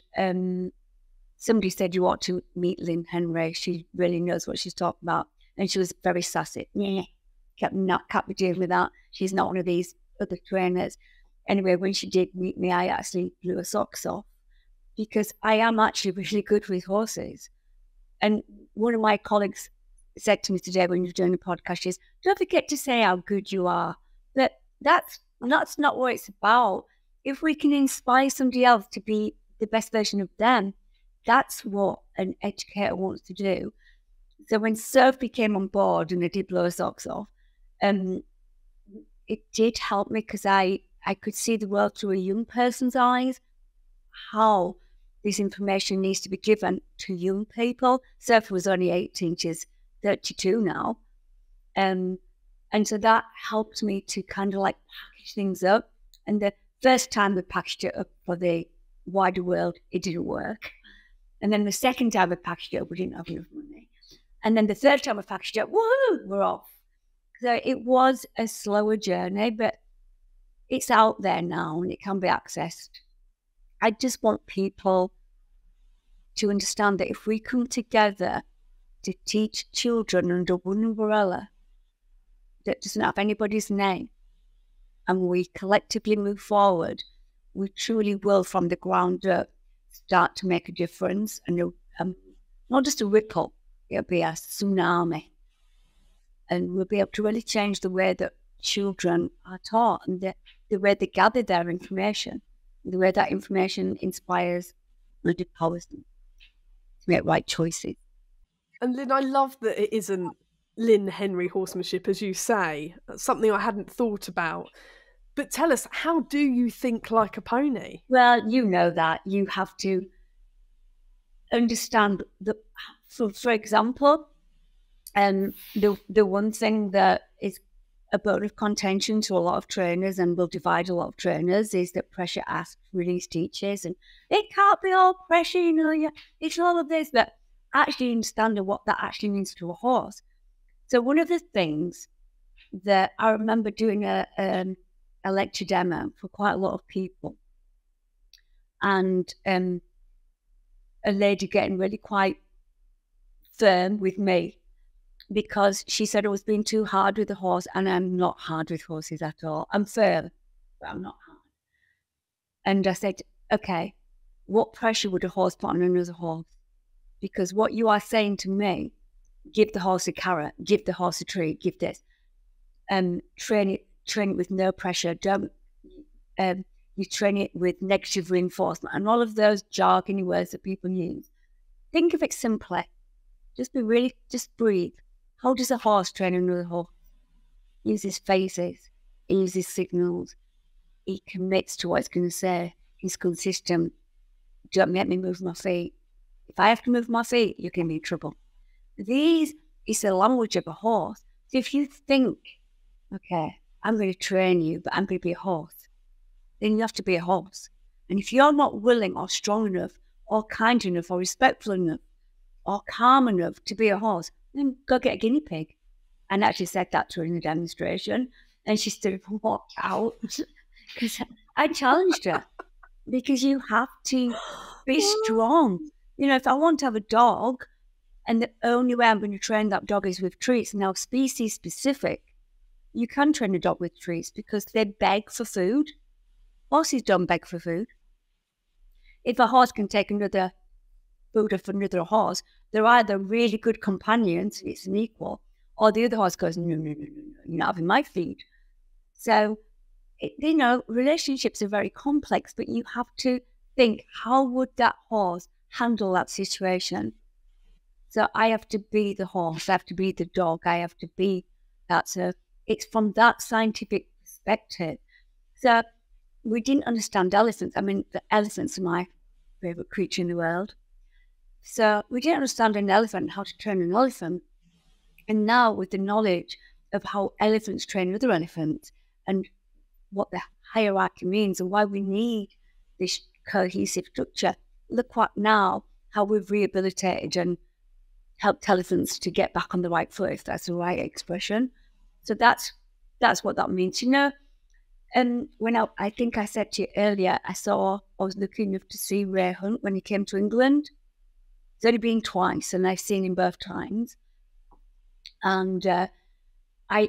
somebody said, you ought to meet Lynn Henry. She really knows what she's talking about. And she was very sassy. Can't be dealing with that. She's not one of these other trainers. Anyway, when she did meet me, I actually blew her socks off, because I am actually really good with horses. And one of my colleagues said to me today when you're doing the podcast is, don't forget to say how good you are. But that's not what it's about. If we can inspire somebody else to be the best version of them, that's what an educator wants to do. So when Sophie came on board and I did blow her socks off, it did help me, because I could see the world through a young person's eyes, how this information needs to be given to young people. Sophie was only 18, she's 32 now. And so that helped me to kind of like package things up. And the first time we packaged it up for the wider world, it didn't work. And then the second time we packaged it up, we didn't have enough money. And then the third time we packaged it up, woohoo, we're off. So it was a slower journey, but it's out there now and it can be accessed. I just want people to understand that if we come together to teach children under one umbrella that doesn't have anybody's name, and we collectively move forward, we truly will, from the ground up, start to make a difference. And not just a ripple, it'll be a tsunami. And we'll be able to really change the way that children are taught, and the way they gather their information, the way that information inspires and empowers them to make right choices. And Lynn, I love that it isn't Lynn Henry horsemanship, as you say. That's something I hadn't thought about. But tell us, how do you think like a pony? Well, you know that you have to understand for example, the one thing that is a bone of contention to a lot of trainers and will divide a lot of trainers is that pressure asks, release teaches, and it can't be all pressure, it's all of this, but actually understanding what that actually means to a horse. So one of the things that I remember doing a lecture demo for quite a lot of people, and a lady getting really quite firm with me because she said I was being too hard with the horse, and I'm not hard with horses at all. I'm firm, but I'm not hard. And I said, okay, what pressure would a horse put on another horse? Because what you are saying to me, give the horse a carrot, give the horse a treat, give this, train it with no pressure. Don't you train it with negative reinforcement and all of those jargony words that people use. Think of it simply. Just breathe. How does a horse train another horse? He uses faces. He uses signals. He commits to what it's going to say. He's consistent. Don't make me move my feet. If I have to move my feet, you can be in trouble. This is the language of a horse. So if you think, okay, I'm going to train you, but I'm going to be a horse, then you have to be a horse. And if you're not willing or strong enough or kind enough or respectful enough or calm enough to be a horse, then go get a guinea pig. And I actually said that to her in the demonstration, and she stood up and walked out because I challenged her. Because you have to be strong. If I want to have a dog, and the only way I'm going to train that dog is with treats, now species specific, you can train a dog with treats because they beg for food. Horses don't beg for food. If a horse can take another food off another horse, they're either really good companions, it's an equal, or the other horse goes, no, you're not having my feed. So, relationships are very complex, but you have to think, how would that horse handle that situation? So I have to be the horse, I have to be the dog, I have to be that. So it's from that scientific perspective. So we didn't understand elephants. I mean, the elephants are my favorite creature in the world. So we didn't understand an elephant, how to train an elephant. And now with the knowledge of how elephants train other elephants and what the hierarchy means and why we need this cohesive structure, look what now, how we've rehabilitated and helped elephants to get back on the right foot, if that's the right expression. So that's what that means. And when I think I said to you earlier, I was lucky enough to see Ray Hunt when he came to England. It's only been twice, and I've seen him both times. And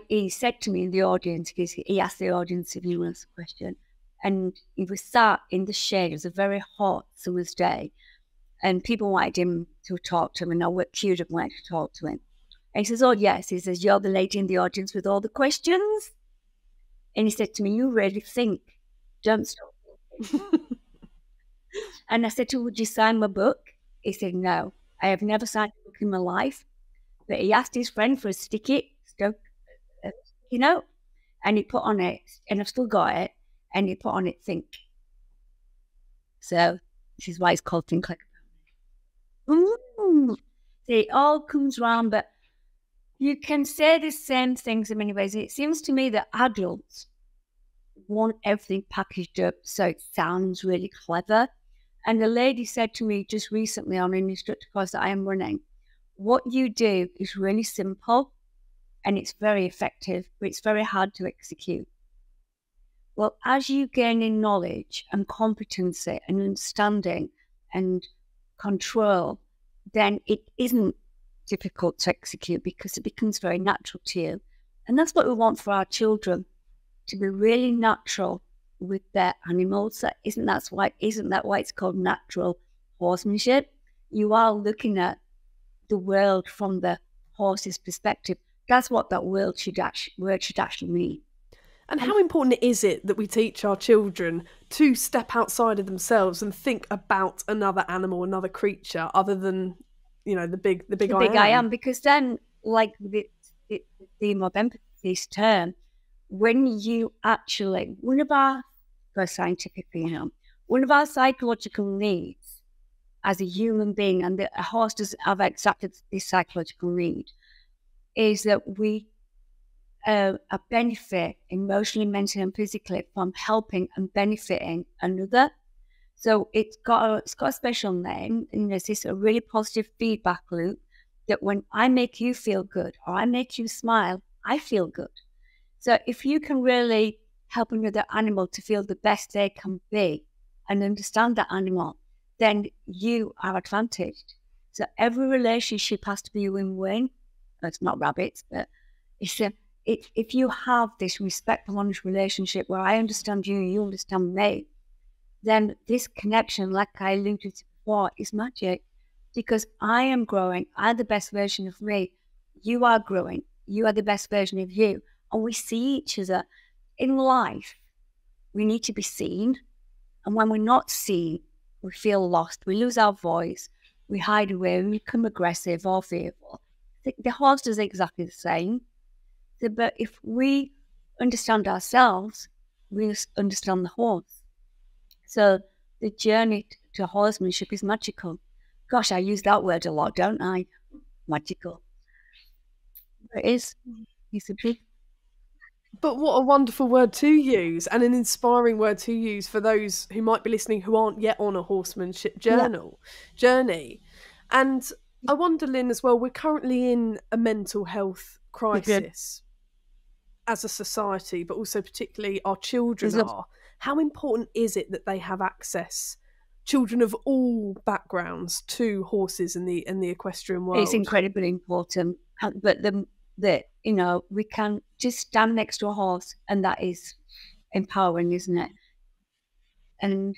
he said to me in the audience, he asked the audience if he wants a question, and he was sat in the shade. It was a very hot summer's day, and people wanted him to talk to him, and I queued up wanted to talk to him. And he says, oh, yes. He says, you're the lady in the audience with all the questions. And he said to me, you really think, don't stop thinking. And I said to him, would you sign my book? He said, no, I have never signed a book in my life. But he asked his friend for a sticky note, and he put on it, and I've still got it, and he put on it, think. So this is why it's called Think Like a Pony. See, it all comes round, but you can say the same things in many ways. It seems to me that adults want everything packaged up so it sounds really clever. And the lady said to me just recently on an instructor course that I am running, what you do is really simple and it's very effective, but it's very hard to execute. Well, as you gain in knowledge and competency and understanding and control, then it isn't difficult to execute because it becomes very natural to you. And that's what we want for our children, to be really natural with their animals. Isn't that why it's called natural horsemanship? You are looking at the world from the horse's perspective. That's what that word should actually mean. And how important is it that we teach our children to step outside of themselves and think about another animal, another creature, other than, you know, the big I am? Because then, like the theme of empathy, this term, when you actually, one of our psychological needs as a human being, and a horse doesn't have exactly this psychological need, is that we benefit emotionally, mentally, and physically from helping and benefiting another. So it's got a special name, and there's this a really positive feedback loop that when I make you feel good or I make you smile, I feel good. So if you can really help another animal to feel the best they can be and understand that animal, then you are advantaged. So every relationship has to be a win-win. It's not rabbits, but if you have this respectful, honest relationship where I understand you, you understand me, then this connection, like I alluded to before, is magic, because I am growing. I'm the best version of me. You are growing. You are the best version of you. And we see each other. In life, we need to be seen. And when we're not seen, we feel lost. We lose our voice. We hide away. We become aggressive or fearful. The horse does exactly the same. But if we understand ourselves, we understand the horse. So the journey to horsemanship is magical. Gosh, I use that word a lot, don't I? Magical. It is. It's a big. But what a wonderful word to use, and an inspiring word to use for those who might be listening who aren't yet on a horsemanship journey. And I wonder, Lynn, as well, we're currently in a mental health crisis as a society, but also particularly our children are. How important is it that they have access, children of all backgrounds, to horses in the equestrian world? It's incredibly important. But we can just stand next to a horse, and that is empowering, isn't it? And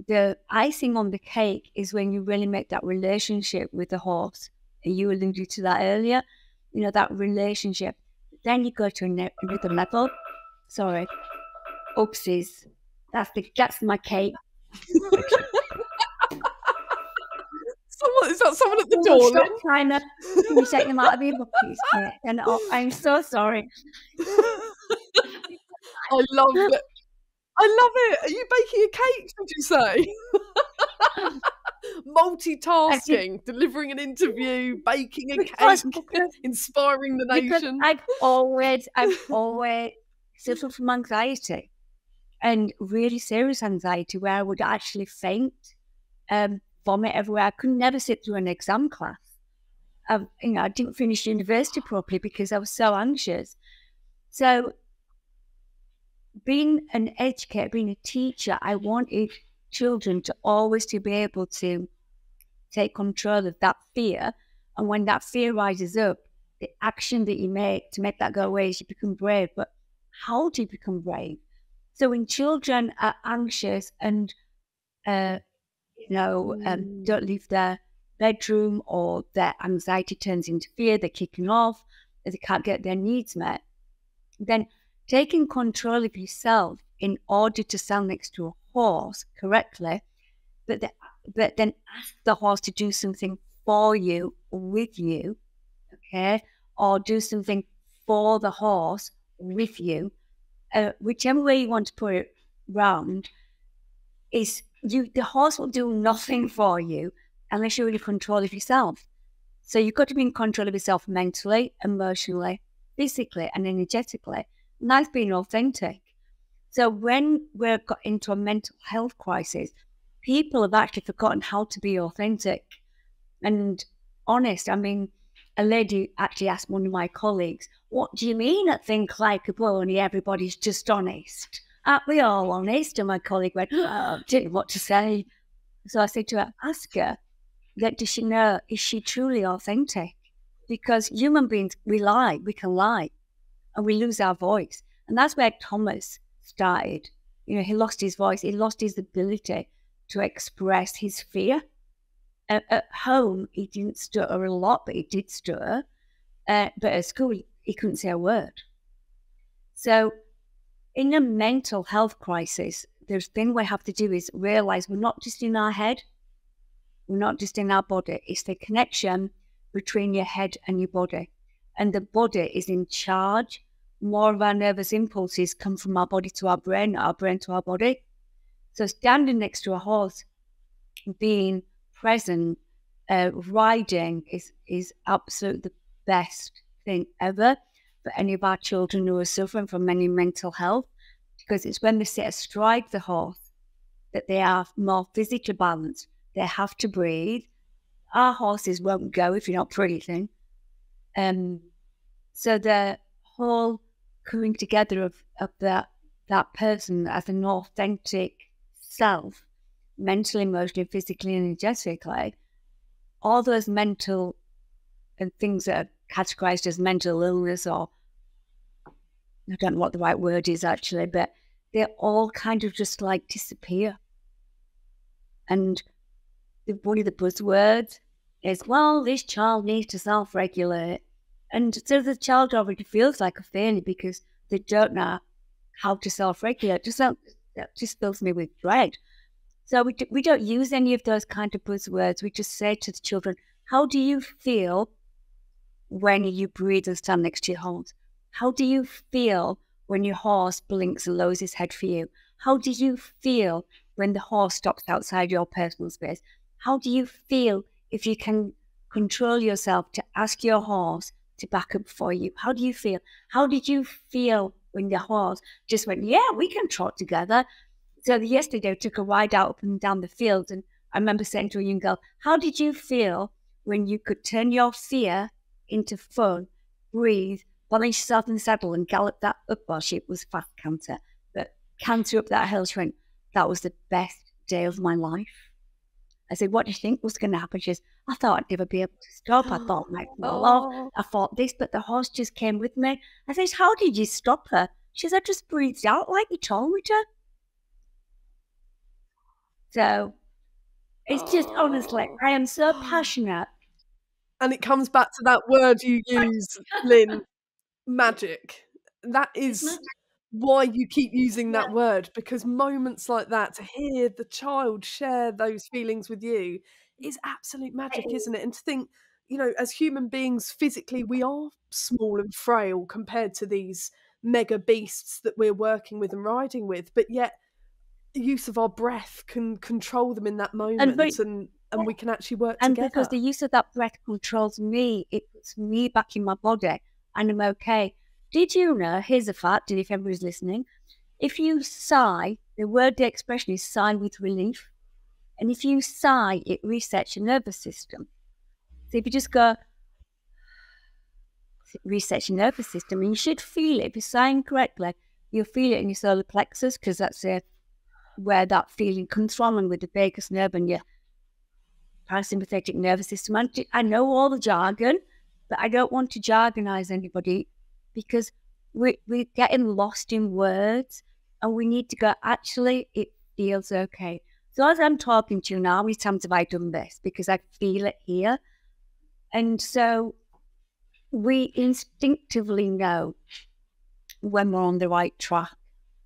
the icing on the cake is when you really make that relationship with the horse. And you alluded to that earlier, that relationship. Then you go to another level. Sorry. Oopsies. That's my cake. Is that someone at the door? Stop trying to take them out of your bookies. And I'm so sorry. I love it. Are you baking a cake, did you say? Multitasking, delivering an interview, baking a cake, inspiring the nation. I've always suffered from anxiety, and really serious anxiety, where I would actually faint, vomit everywhere. I could never sit through an exam class. I didn't finish university properly because I was so anxious. So being an educator, being a teacher, I wanted children to always to be able to take control of that fear. And when that fear rises up, the action that you make to make that go away is you become brave. But how do you become brave? So when children are anxious and, don't leave their bedroom, or their anxiety turns into fear, they're kicking off, they can't get their needs met, then taking control of yourself in order to stand next to a horse correctly, but then ask the horse to do something for you, with you, okay? Or do something for the horse with you. Whichever way you want to put it round, is the horse will do nothing for you unless you're in control of yourself. So you've got to be in control of yourself mentally, emotionally, physically, and energetically. And that's being authentic. So when we've got into a mental health crisis, people have actually forgotten how to be authentic and honest. I mean, a lady actually asked one of my colleagues, "What do you mean at Think Like a Pony, everybody's just honest? Aren't we all honest?" And my colleague went, didn't know what to say. So I said to her, ask her, does she know, is she truly authentic? Because human beings, we can lie, and we lose our voice. And that's where Thomas started. He lost his voice. He lost his ability to express his fear. At home, he didn't stutter a lot, but he did stutter. But at school, he couldn't say a word. So in a mental health crisis, the thing we have to do is realize we're not just in our head, we're not just in our body. It's the connection between your head and your body. And the body is in charge. More of our nervous impulses come from our body to our brain, not our brain to our body. So standing next to a horse, being present, riding is absolutely the best thing ever for any of our children who are suffering from any mental health, because it's when they sit astride the horse that they are more physically balanced. They have to breathe. Our horses won't go if you're not breathing. So the whole coming together of that person as an authentic self, mentally, emotionally, physically, and energetically, all those mental and things that are categorized as mental illness, or I don't know what the right word is actually, but they all kind of just like disappear. And one of the buzzwords is, well, this child needs to self-regulate. And so the child already feels like a failure because they don't know how to self-regulate. That just fills me with dread. So we don't use any of those kind of buzzwords. We just say to the children, how do you feel when you breathe and stand next to your horse? How do you feel when your horse blinks and lowers his head for you? How do you feel when the horse stops outside your personal space? How do you feel if you can control yourself to ask your horse to back up for you? How do you feel? How did you feel when your horse just went, yeah, we can trot together? So yesterday I took a ride out up and down the field, and I remember saying to a young girl, how did you feel when you could turn your fear into fun, breathe, balance yourself in the saddle and gallop that up? Well, she was fast canter, but canter up that hill. She went, that was the best day of my life. I said, what do you think was going to happen? She says, I thought I'd never be able to stop. I thought I might fall off. I thought this, but the horse just came with me. I said, how did you stop her? She said, I just breathed out like you told me to. So it's just, honestly, I am so passionate. And it comes back to that word you use, Lynn, magic. That is why you keep using that word, because moments like that, to hear the child share those feelings with you, is absolute magic, isn't it? And to think, you know, as human beings, physically, we are small and frail compared to these mega beasts that we're working with and riding with, but yet the use of our breath can control them in that moment, and we can actually work together. And because the use of that breath controls me, it puts me back in my body, and I'm okay. Did you know, here's a fact, if everybody's listening, if you sigh, the word, the expression is sigh with relief. And if you sigh, it resets your nervous system. So if you just go, it resets your nervous system, and you should feel it. If you're sighing correctly, you'll feel it in your solar plexus, because that's where that feeling comes from, and with the vagus nerve and your parasympathetic nervous system. I know all the jargon, but I don't want to jargonize anybody, because we're getting lost in words, and we need to go, actually, it feels okay. So as I'm talking to you now, how many times have I done this? Because I feel it here. And so we instinctively know when we're on the right track,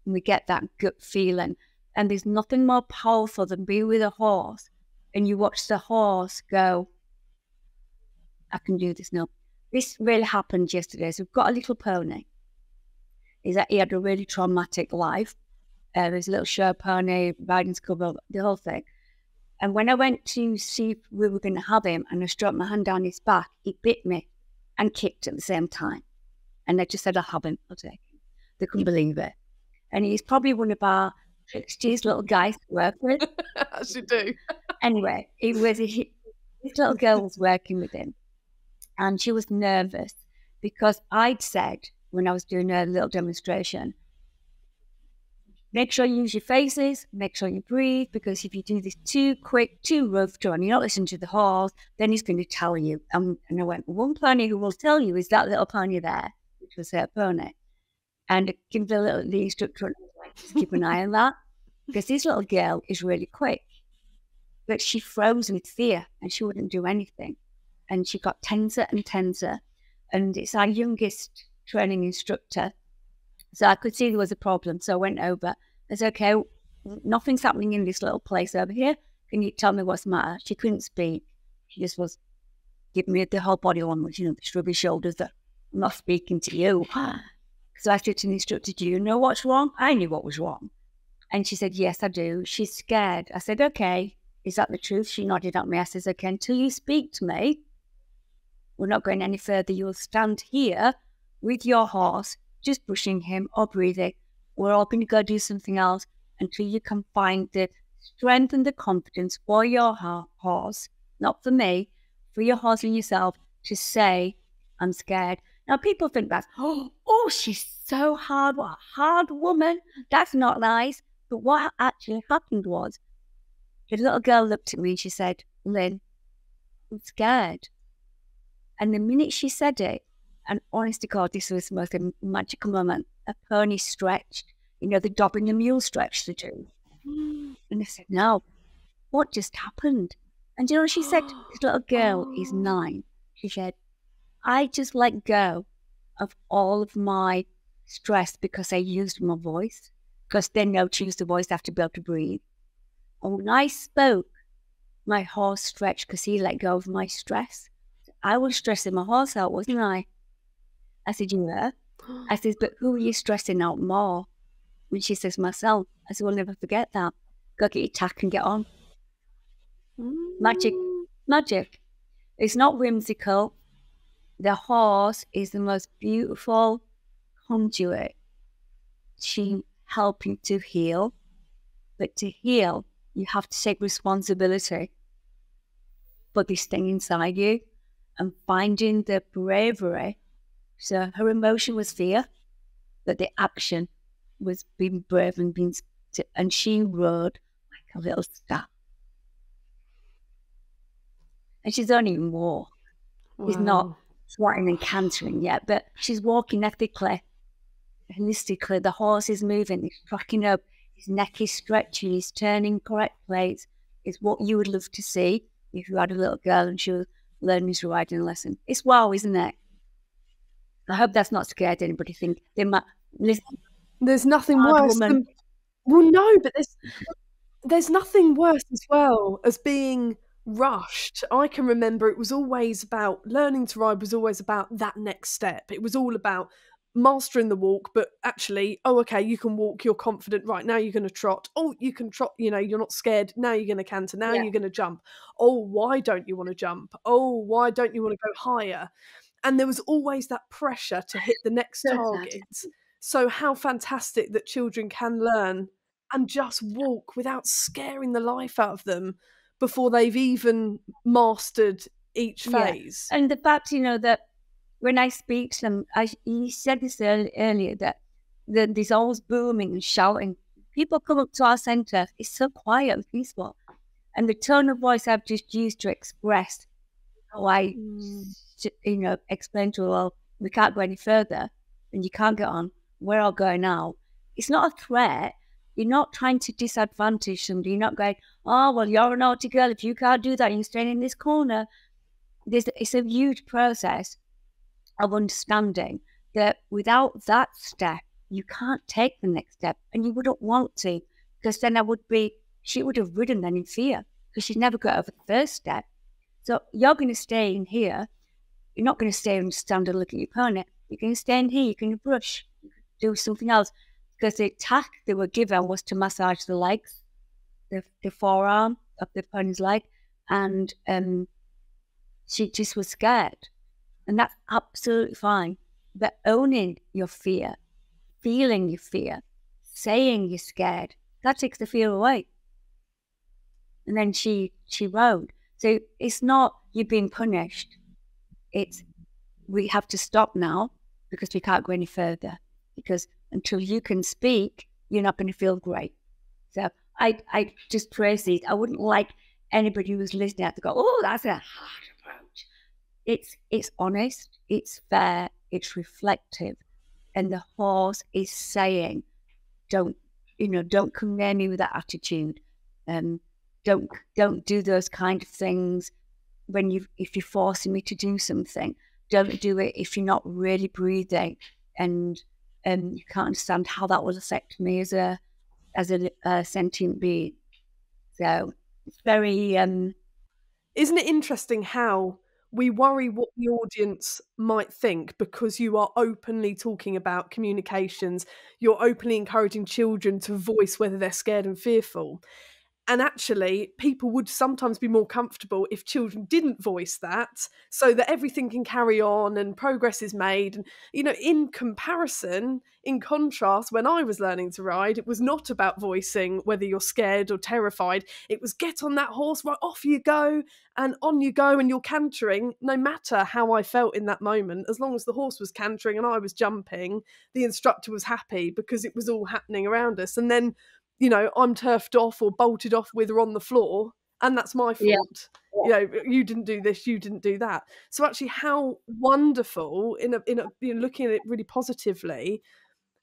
and we get that gut feeling. And there's nothing more powerful than being with a horse, and you watch the horse go, I can do this now. This really happened yesterday. So we've got a little pony. He had a really traumatic life. There's a little show pony, riding school, the whole thing. And when I went to see if we were going to have him, and I stroked my hand down his back, he bit me and kicked at the same time. And I just said, I'll have him. I'll take him. They couldn't believe it. And he's probably one of our 60s little guys to work with. As you do. Anyway, this little girl was working with him, and she was nervous because I'd said, when I was doing a little demonstration, make sure you use your faces, make sure you breathe, because if you do this too quick, too rough, and you're not listening to the horse, then he's going to tell you. And I went, one pony who will tell you is that little pony there, which was her pony. And I gave the instructor, and I was like, just keep an eye on that, because this little girl is really quick. But she froze with fear, and she wouldn't do anything. And she got tenser and tenser. And it's our youngest training instructor So I could see there was a problem. So I went over. I said, okay, nothing's happening in this little place over here. Can you tell me what's the matter? She couldn't speak. She just was giving me the whole body language, the shrubby shoulders that I'm not speaking to you. So I said to the instructor, do you know what's wrong? I knew what was wrong. And she said, yes, I do. She's scared. I said, okay, is that the truth? She nodded at me. I said, okay, until you speak to me, we're not going any further. You'll stand here with your horse, just brushing him or breathing. We're all going to go do something else until you can find the strength and the confidence for your horse, not for me, for your horse and yourself, to say, I'm scared. Now, people think that's, oh, she's so hard. What a hard woman. That's not nice. But what actually happened was, the little girl looked at me and she said, Lynn, I'm scared. And the minute she said it, and honest to God, this was the most magical moment, a pony stretched, the dog and the mule stretched to do. And I said, no, what just happened? And she said, this little girl is 9. She said, I just let go of all of my stress because I used my voice, because they know to use the voice, they have to be able to breathe. And when I spoke, my horse stretched because he let go of my stress. I was stressing my horse out, wasn't I? I said, you were? I said, but who are you stressing out more? When she says, myself. I said, we'll never forget that. Go get your tack and get on. Magic. Magic. It's not whimsical. The horse is the most beautiful conduit to helping to heal. But to heal, you have to take responsibility for this thing inside you and finding the bravery. So her emotion was fear, but the action was being brave and she rode like a little star. And she's only walk. She's not swatting and cantering yet, but she's walking ethically, holistically. The horse is moving, he's tracking up, his neck is stretching, he's turning correctly. It's what you would love to see if you had a little girl and she was learning his riding lesson. It's wow, isn't it? I hope that's not scared anybody think they might listen. There's nothing worse than, well, no, but there's nothing worse as well as being rushed. I can remember it was always about learning to ride, was always about that next step. It was all about mastering the walk, but actually, okay, you can walk, you're confident, right, now you're going to trot. Oh, you can trot, you're not scared. Now you're going to canter. Now you're going to jump. Oh, why don't you want to jump? Oh, why don't you want to go higher? And there was always that pressure to hit the next target. So how fantastic that children can learn and just walk without scaring the life out of them before they've even mastered each phase. Yeah. And the fact, that when I speak to them, you said this earlier, that there's always booming and shouting. People come up to our centre, it's so quiet and peaceful. And the tone of voice I've just used to express how I, explain to her, well, we can't go any further and you can't get on. We're all going out. It's not a threat. You're not trying to disadvantage somebody. You're not going, oh, well, you're a naughty girl. If you can't do that, you're staying in this corner. It's a huge process of understanding that without that step, you can't take the next step. And you wouldn't want to, because then she would have ridden then in fear, because she'd never got over the first step. So you're going to stay in here. You're not going to stay and stand and look at your pony. You're going to stay in here. You're going to brush, do something else. Because the tack they were given was to massage the legs, the forearm of the pony's leg, and she just was scared. And that's absolutely fine. But owning your fear, feeling your fear, saying you're scared, that takes the fear away. And then she rode. So it's not you being punished. It's we have to stop now because we can't go any further. Because until you can speak, you're not going to feel great. So I just praise it. I wouldn't like anybody who's listening to go, oh, that's a hard approach. It's honest, it's fair, it's reflective. And the horse is saying, don't come near me with that attitude. Don't do those kind of things if you're forcing me to do something. Don't do it if you're not really breathing. And you can't understand how that will affect me as a sentient being. So it's very Isn't it interesting how we worry what the audience might think because you are openly talking about communications, you're openly encouraging children to voice whether they're scared and fearful. And actually, people would sometimes be more comfortable if children didn't voice that, so that everything can carry on and progress is made. And, in comparison, in contrast, when I was learning to ride, it was not about voicing whether you're scared or terrified. It was get on that horse, right, off you go, and on you go, and you're cantering. No matter how I felt in that moment, as long as the horse was cantering and I was jumping, the instructor was happy because it was all happening around us. And then I'm turfed off or bolted off with her on the floor, and that's my fault. Yeah. You didn't do this, you didn't do that. So actually, how wonderful in a looking at it really positively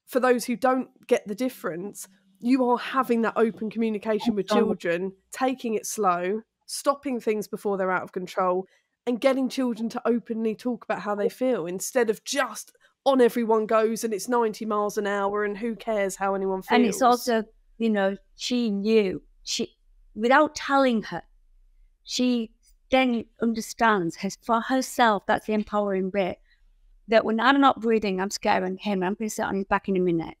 for those who don't get the difference. You are having that open communication with children, taking it slow, stopping things before they're out of control, and getting children to openly talk about how they feel instead of just on everyone goes and it's 90 miles an hour and who cares how anyone feels. And it's also, she knew, without telling her, she then understands for herself, that's the empowering bit, that when I'm not breathing, I'm scaring him, I'm going to sit on his back in a minute.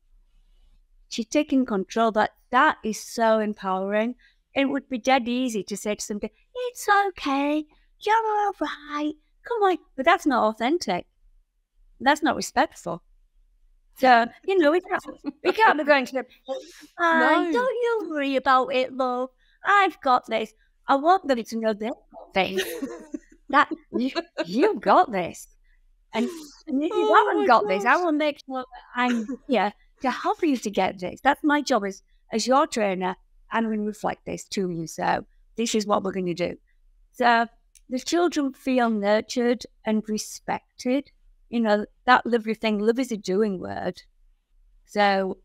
She's taking control. That is so empowering. It would be dead easy to say to somebody, it's okay, you're all right, come on. But that's not authentic. That's not respectful. So, we can't be going to them, No. don't you worry about it, love. I've got this. I want them to know they've got this. That you've got this. And if you haven't got this, I will make sure that I'm here to help you to get this. That's my job as your trainer. I'm going to reflect this to you. So this is what we're going to do. So the children feel nurtured and respected. That lovely thing, love is a doing word. So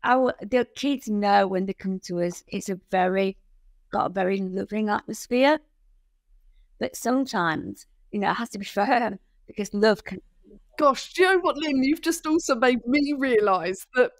the kids know when they come to us, it's got a very loving atmosphere. But sometimes, it has to be firm because love can. Gosh, do you know what, Lynn? You've just also made me realise that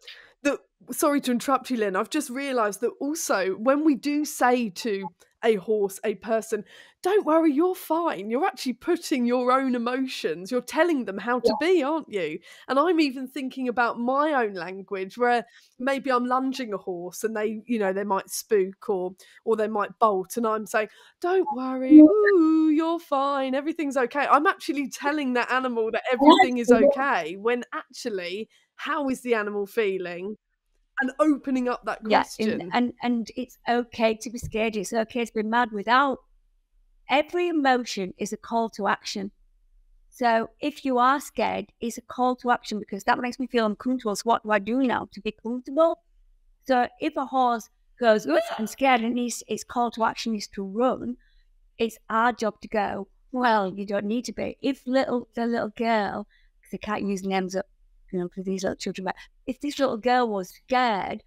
sorry to interrupt you, Lynn. I've just realised that also when we do say to a horse, a person, don't worry, you're fine, you're actually putting your own emotions, you're telling them how to be, aren't you? And I'm even thinking about my own language where maybe I'm lunging a horse and they, they might spook or they might bolt, and I'm saying, don't worry, ooh, you're fine, everything's okay. I'm actually telling that animal that everything is okay, when actually, how is the animal feeling? And opening up that question. Yeah, and it's okay to be scared. It's okay to be mad. Without every emotion is a call to action. So if you are scared, it's a call to action because that makes me feel uncomfortable. So what do I do now to be comfortable? So if a horse goes, I'm scared, and its call to action is to run, it's our job to go, well, you don't need to be. If the little girl, because they can't use names up, for these little children, but if this little girl was scared,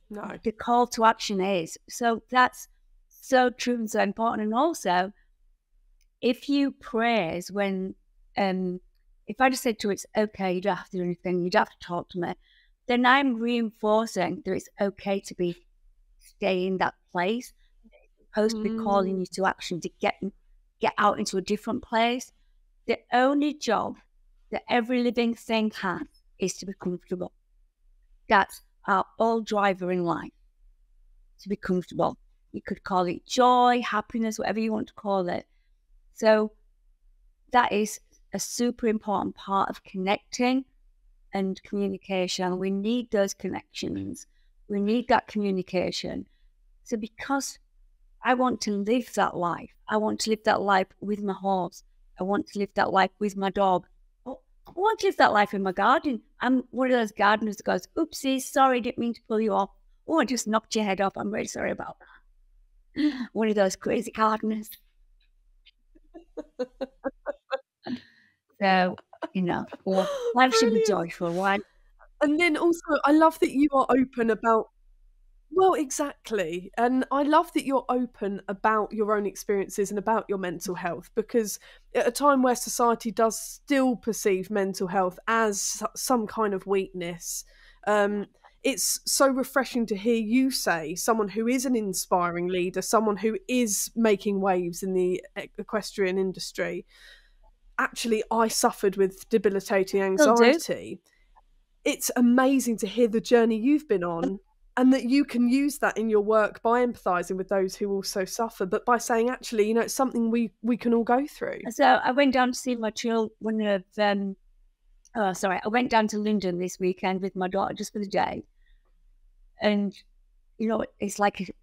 no, the call to action is. So that's so true and so important. And also, if you praise when, if I just said to her, it's okay, you don't have to do anything, you don't have to talk to me, then I'm reinforcing that it's okay to stay in that place. It's supposed to be calling you to action to get out into a different place. The only job that every living thing has is to be comfortable. That's our all driver in life, to be comfortable. You could call it joy, happiness, whatever you want to call it. So that is a super important part of connecting and communication. We need those connections. We need that communication. So because I want to live that life, I want to live that life with my horse. I want to live that life with my dog. I want to live that life in my garden. I'm one of those gardeners that goes, oopsie, sorry, didn't mean to pull you off. Oh, I just knocked your head off. I'm really sorry about that. One of those crazy gardeners. So, life should be joyful, right? And then also, I love that you are open about Well, exactly. And I love that you're open about your own experiences and about your mental health, because at a time where society does still perceive mental health as some kind of weakness, it's so refreshing to hear you say, someone who is an inspiring leader, someone who is making waves in the equestrian industry. Actually, I suffered with debilitating Still do. anxiety. It's amazing to hear the journey you've been on, and that you can use that in your work by empathizing with those who also suffer, but by saying, actually, you know, it's something we can all go through. So I went down to see my child. I went down to London this weekend with my daughter just for the day, and you know, it's like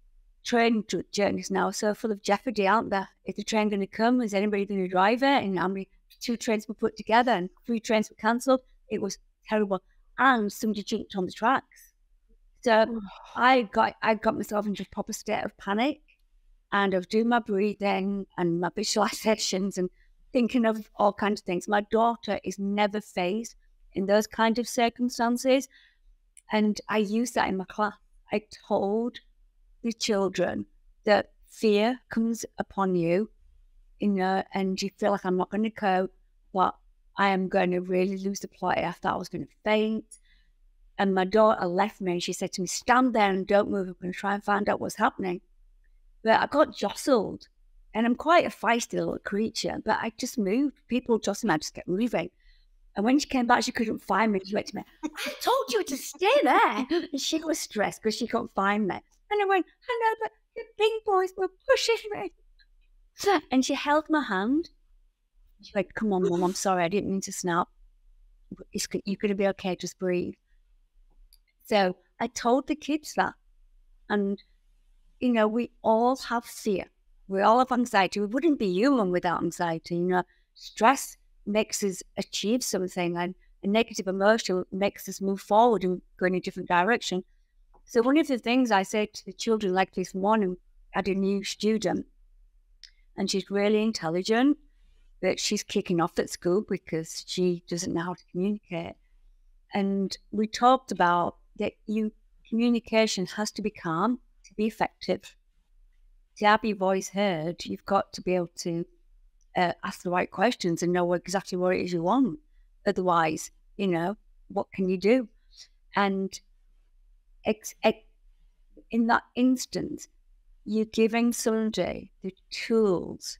train journeys now so full of jeopardy, aren't there? Is the train going to come? Is anybody going to drive it? And how many 2 trains were put together and 3 trains were cancelled? It was terrible, and somebody jumped on the tracks. So I got myself into a proper state of panic, and I was doing my breathing and my visualizations and thinking of all kinds of things. My daughter is never faced in those kind of circumstances, and I used that in my class. I told the children that fear comes upon you, you know, and you feel like I'm not going to cope, but I am going to really lose the plot. I thought I was going to faint. And my daughter left me and she said to me, stand there and don't move. I'm going to try and find out what's happening. But I got jostled, and I'm quite a feisty little creature, but I just moved. People jostled me, I just kept moving. And when she came back, she couldn't find me. She went to me, I told you to stay there. And she was stressed because she couldn't find me. And I went, I know, but the big boys were pushing me. And she held my hand. She went, come on, Mum, I'm sorry, I didn't mean to snap. You're going to be okay, just breathe. So I told the kids that. And, you know, we all have fear. We all have anxiety. We wouldn't be human without anxiety. You know, stress makes us achieve something, and a negative emotion makes us move forward and go in a different direction. So one of the things I say to the children, like this morning, I had a new student, and she's really intelligent, but she's kicking off at school because she doesn't know how to communicate. And we talked about that communication has to be calm to be effective. To have your voice heard, you've got to be able to ask the right questions and know exactly what it is you want. Otherwise, you know, what can you do? And in that instance, you're giving somebody the tools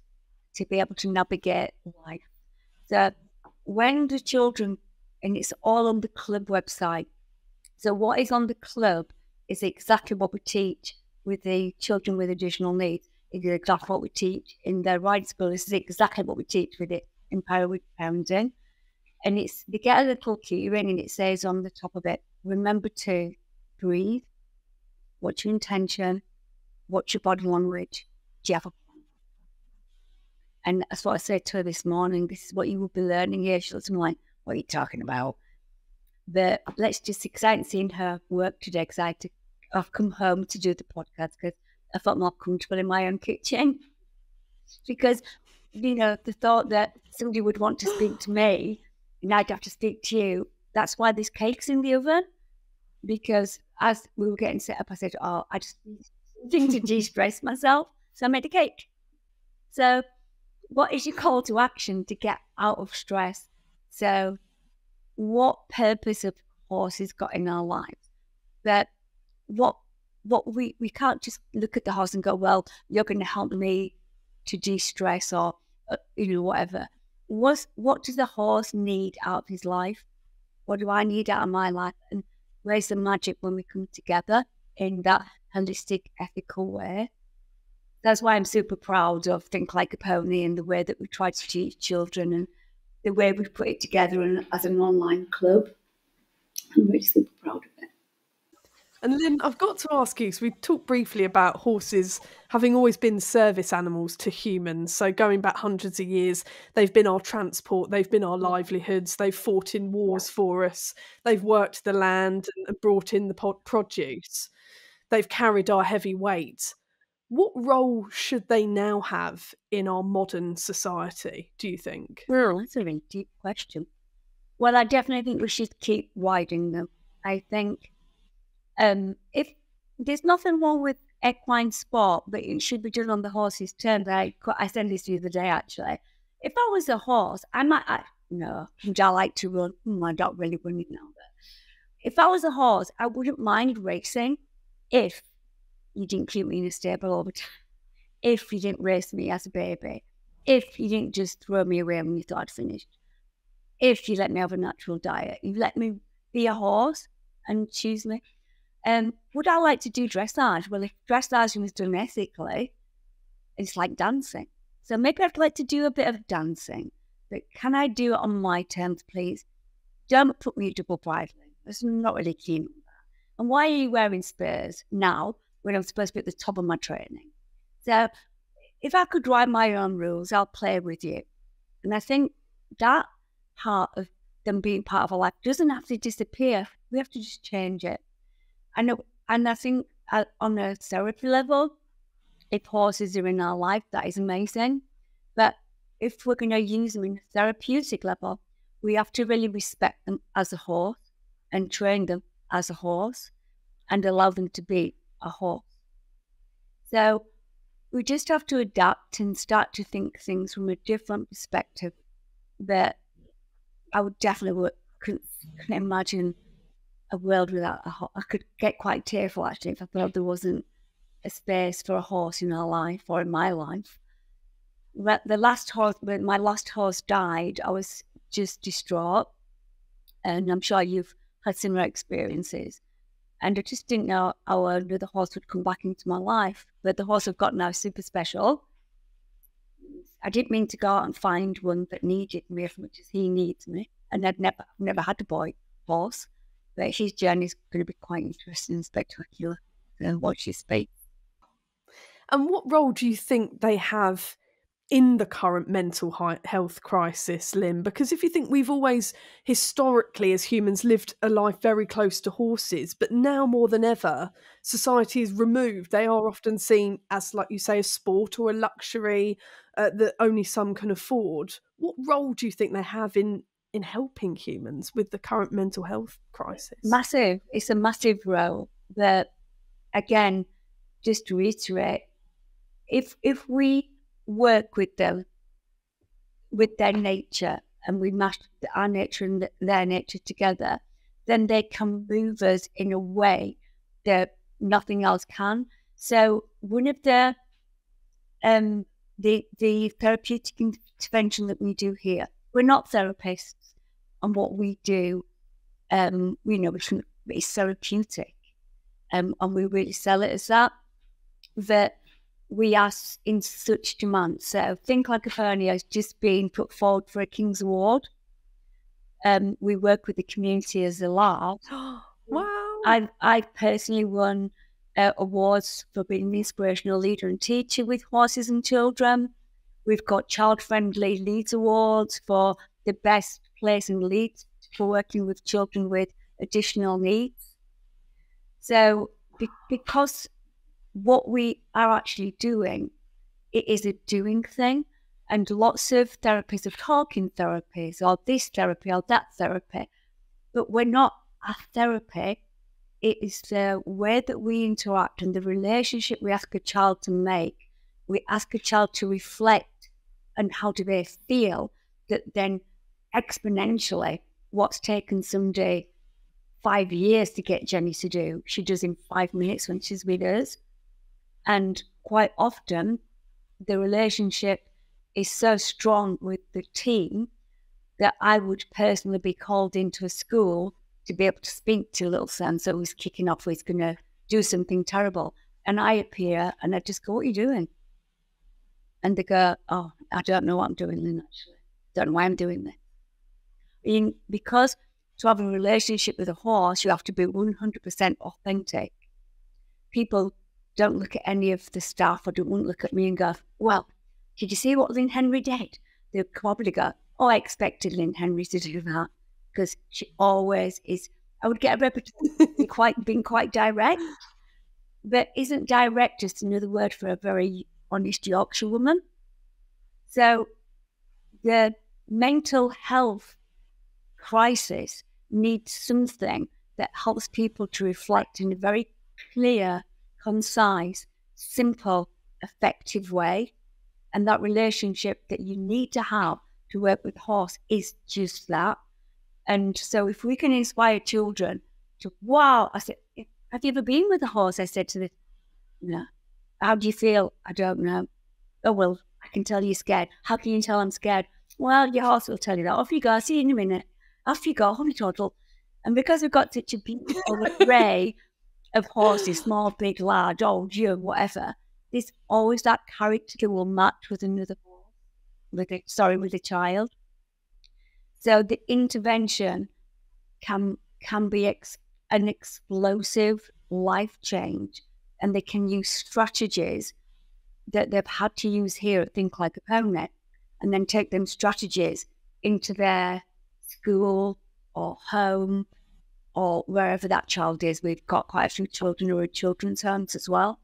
to be able to navigate life. So when the children, and it's all on the club website. So what is on the club is exactly what we teach with the children with additional needs. It's exactly what we teach in their riding school. This is exactly what we teach with it in Empowered Parenting. And it's, they get a little key ring and it says on the top of it, remember to breathe, what's your intention, what's your body language, do you have a plan? And that's what I said to her this morning. This is what you will be learning here. She looked at me like, what are you talking about? But let's just excited seeing her work today, because I've come home to do the podcast because I felt more comfortable in my own kitchen. Because, you know, the thought that somebody would want to speak to me and I'd have to speak to you, that's why this cake's in the oven. Because as we were getting set up, I said, oh, I just need something to de-stress myself. So I made a cake. So what is your call to action to get out of stress? So what purpose of horses got in our lives? That what we can't just look at the horse and go, well, you're going to help me to de-stress or you know, whatever. What does the horse need out of his life? What do I need out of my life? And where's the magic when we come together in that holistic, ethical way? That's why I'm super proud of Think Like a Pony and the way that we try to teach children and the way we put it together as an online club. I'm really super proud of it. And Lynn, I've got to ask you, because we talked briefly about horses having always been service animals to humans. So going back hundreds of years, they've been our transport, they've been our livelihoods, they've fought in wars for us, they've worked the land and brought in the produce, they've carried our heavy weight. What role should they now have in our modern society, do you think? Well, that's a really deep question. Well, I definitely think we should keep widening them. I think if there's nothing wrong with equine sport, but it should be done on the horse's terms. I said this the other day, actually. If I was a horse, no, would I like to run? I'm not really running now. But if I was a horse, I wouldn't mind racing if you didn't keep me in a stable all the time, if you didn't race me as a baby, if you didn't just throw me away when you thought I'd finished, if you let me have a natural diet, you let me be a horse and choose me. Would I like to do dressage? Well, if dressage was done ethically, it's like dancing. So maybe I'd like to do a bit of dancing, but can I do it on my terms, please? Don't put me double bridling. I'm not really keen on that. And why are you wearing spurs now when I'm supposed to be at the top of my training? So if I could write my own rules, I'll play with you. And I think that part of them being part of our life doesn't have to disappear. We have to just change it. And I think on a therapy level, if horses are in our life, that is amazing. But if we're going to use them in a therapeutic level, we have to really respect them as a horse and train them as a horse and allow them to be a horse. So we just have to adapt and start to think things from a different perspective that I would definitely couldn't imagine a world without a horse. I could get quite tearful, actually, if I felt there wasn't a space for a horse in our life or in my life. But when my last horse died, I was just distraught. And I'm sure you've had similar experiences. And I just didn't know how another horse would come back into my life. But the horse I've got now is super special. I didn't mean to go out and find one that needed me as much as he needs me. And I've never had a boy horse. But his journey is going to be quite interesting and spectacular. And watch his space. And what role do you think they have in the current mental health crisis, Lynn? Because if you think we've always historically as humans lived a life very close to horses, but now more than ever, society is removed. They are often seen as, like you say, a sport or a luxury that only some can afford. What role do you think they have in helping humans with the current mental health crisis? Massive. It's a massive role that, again, just to reiterate, if we work with them, with their nature, and we mash our nature and their nature together, then they can move us in a way that nothing else can. So one of the therapeutic intervention that we do here, we're not therapists, and what we do, it's therapeutic, and we really sell it as that we are in such demand. So Think Like a Pony has just been put forward for a King's Award. We work with the community as a lot. Wow. I've personally won awards for being an inspirational leader and teacher with horses and children. We've got child-friendly leads awards for the best place in leads for working with children with additional needs. So because what we are actually doing, it is a doing thing, and lots of therapists are talking therapies or this therapy or that therapy, but we're not a therapy. It is the way that we interact and the relationship we ask a child to make. We ask a child to reflect on how do they feel, that then exponentially what's taken somebody 5 years to get Jenny to do, she does in 5 minutes when she's with us. And quite often, the relationship is so strong with the team that I would personally be called into a school to be able to speak to little son, so he's kicking off, he's going to do something terrible. And I appear and I just go, what are you doing? And they go, oh, I don't know what I'm doing, Lynn, actually. Don't know why I'm doing this. Because to have a relationship with a horse, you have to be 100% authentic. People don't look at any of the staff or don't look at me and go, well, did you see what Lynn Henry did? They'll probably go, oh, I expected Lynn Henry to do that, because she always is. I would get a reputation being quite direct, but isn't direct just another word for a very honest Yorkshire woman? So the mental health crisis needs something that helps people to reflect in a very clear concise, simple, effective way. And that relationship that you need to have to work with horse is just that. And so if we can inspire children to, wow, I said, have you ever been with a horse? I said to them, no. How do you feel? I don't know. Oh, well, I can tell you're scared. How can you tell I'm scared? Well, your horse will tell you that. Off you go. I'll see you in a minute. Off you go. Holy total. And because we've got such a beautiful array of horses, small, big, large, old, young, whatever, there's always that character that will match with another horse, with a child. So the intervention can be an explosive life change, and they can use strategies that they've had to use here at Think Like a Pony, and then take them strategies into their school or home or wherever that child is. We've got quite a few children who are in children's homes as well,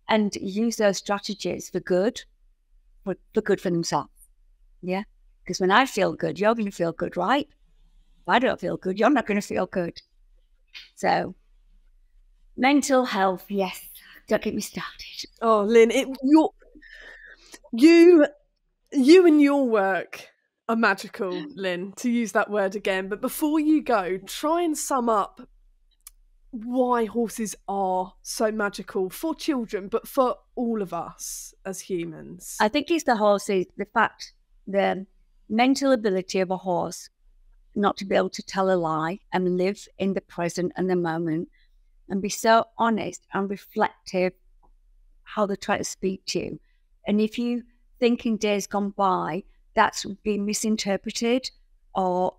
and use those strategies for good for themselves. Yeah, because when I feel good, you're going to feel good, right? If I don't feel good, you're not going to feel good. So, mental health, yes. Don't get me started. Oh, Lynn, you and your work are magical, Lynn, to use that word again. But before you go, try and sum up why horses are so magical for children, but for all of us as humans. I think it's the horses, the mental ability of a horse not to be able to tell a lie and live in the present and the moment and be so honest and reflective how they try to speak to you. And if you think in days gone by that's been misinterpreted or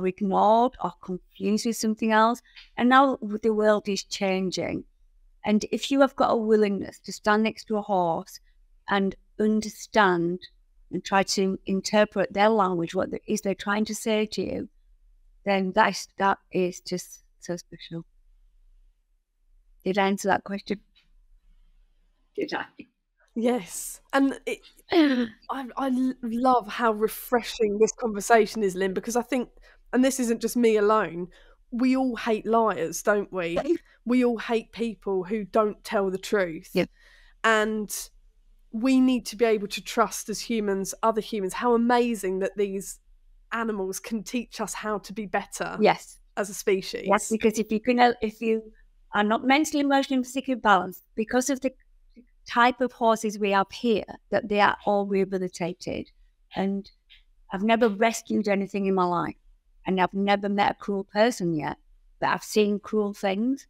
ignored or confused with something else, and now the world is changing. And if you have got a willingness to stand next to a horse and understand and try to interpret their language, what it is they're trying to say to you, then that is just so special. Did I answer that question? Did I? Yes. And I love how refreshing this conversation is, Lynn, because I think, and this isn't just me alone, we all hate liars, don't we? We all hate people who don't tell the truth. Yeah. And we need to be able to trust as humans, other humans, how amazing that these animals can teach us how to be better. Yes. As a species. Yes, because if you are not mentally, emotionally, and physically balanced, because of the type of horses we have here, that they are all rehabilitated. And I've never rescued anything in my life, and I've never met a cruel person yet, but I've seen cruel things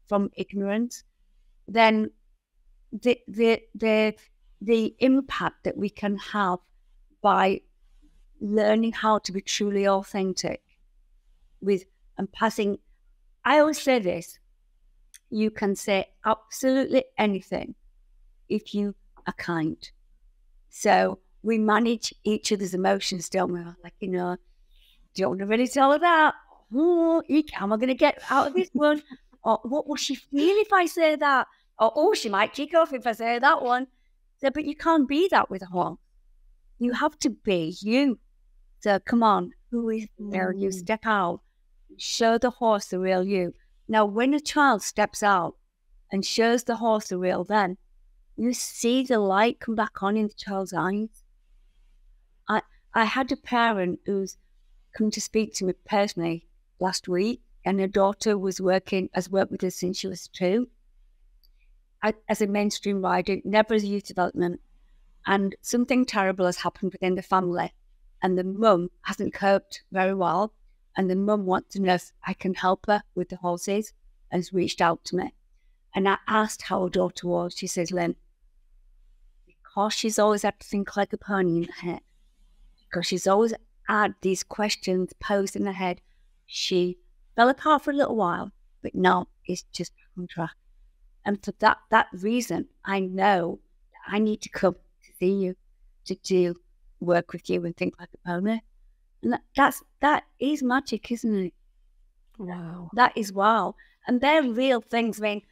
from ignorance. Then the impact that we can have by learning how to be truly authentic and passing. I always say this: you can say absolutely anything if you are kind. So we manage each other's emotions, don't we? Like, don't really tell her that. How am I going to get out of this one? Or what will she feel if I say that? Or, oh, she might kick off if I say that one. So, but you can't be that with a horse. You have to be you. So come on, who is there? You step out, show the horse the real you. Now, when a child steps out and shows the horse the real them, you see the light come back on in the child's eyes. I had a parent who's come to speak to me personally last week, and her daughter has worked with us since she was 2. As a mainstream rider, never as a youth development, and something terrible has happened within the family, and the mum hasn't coped very well, and the mum wants to know if I can help her with the horses, and has reached out to me. And I asked how her daughter was. She says, Lynn, because she's always had to think like a pony in her head, because she's always had these questions posed in her head, she fell apart for a little while, but now it's just on track. And for that reason, I know that I need to come to see you, to do work with you and think like a pony. And that is magic, isn't it? Wow. That is wow. And they're real things. I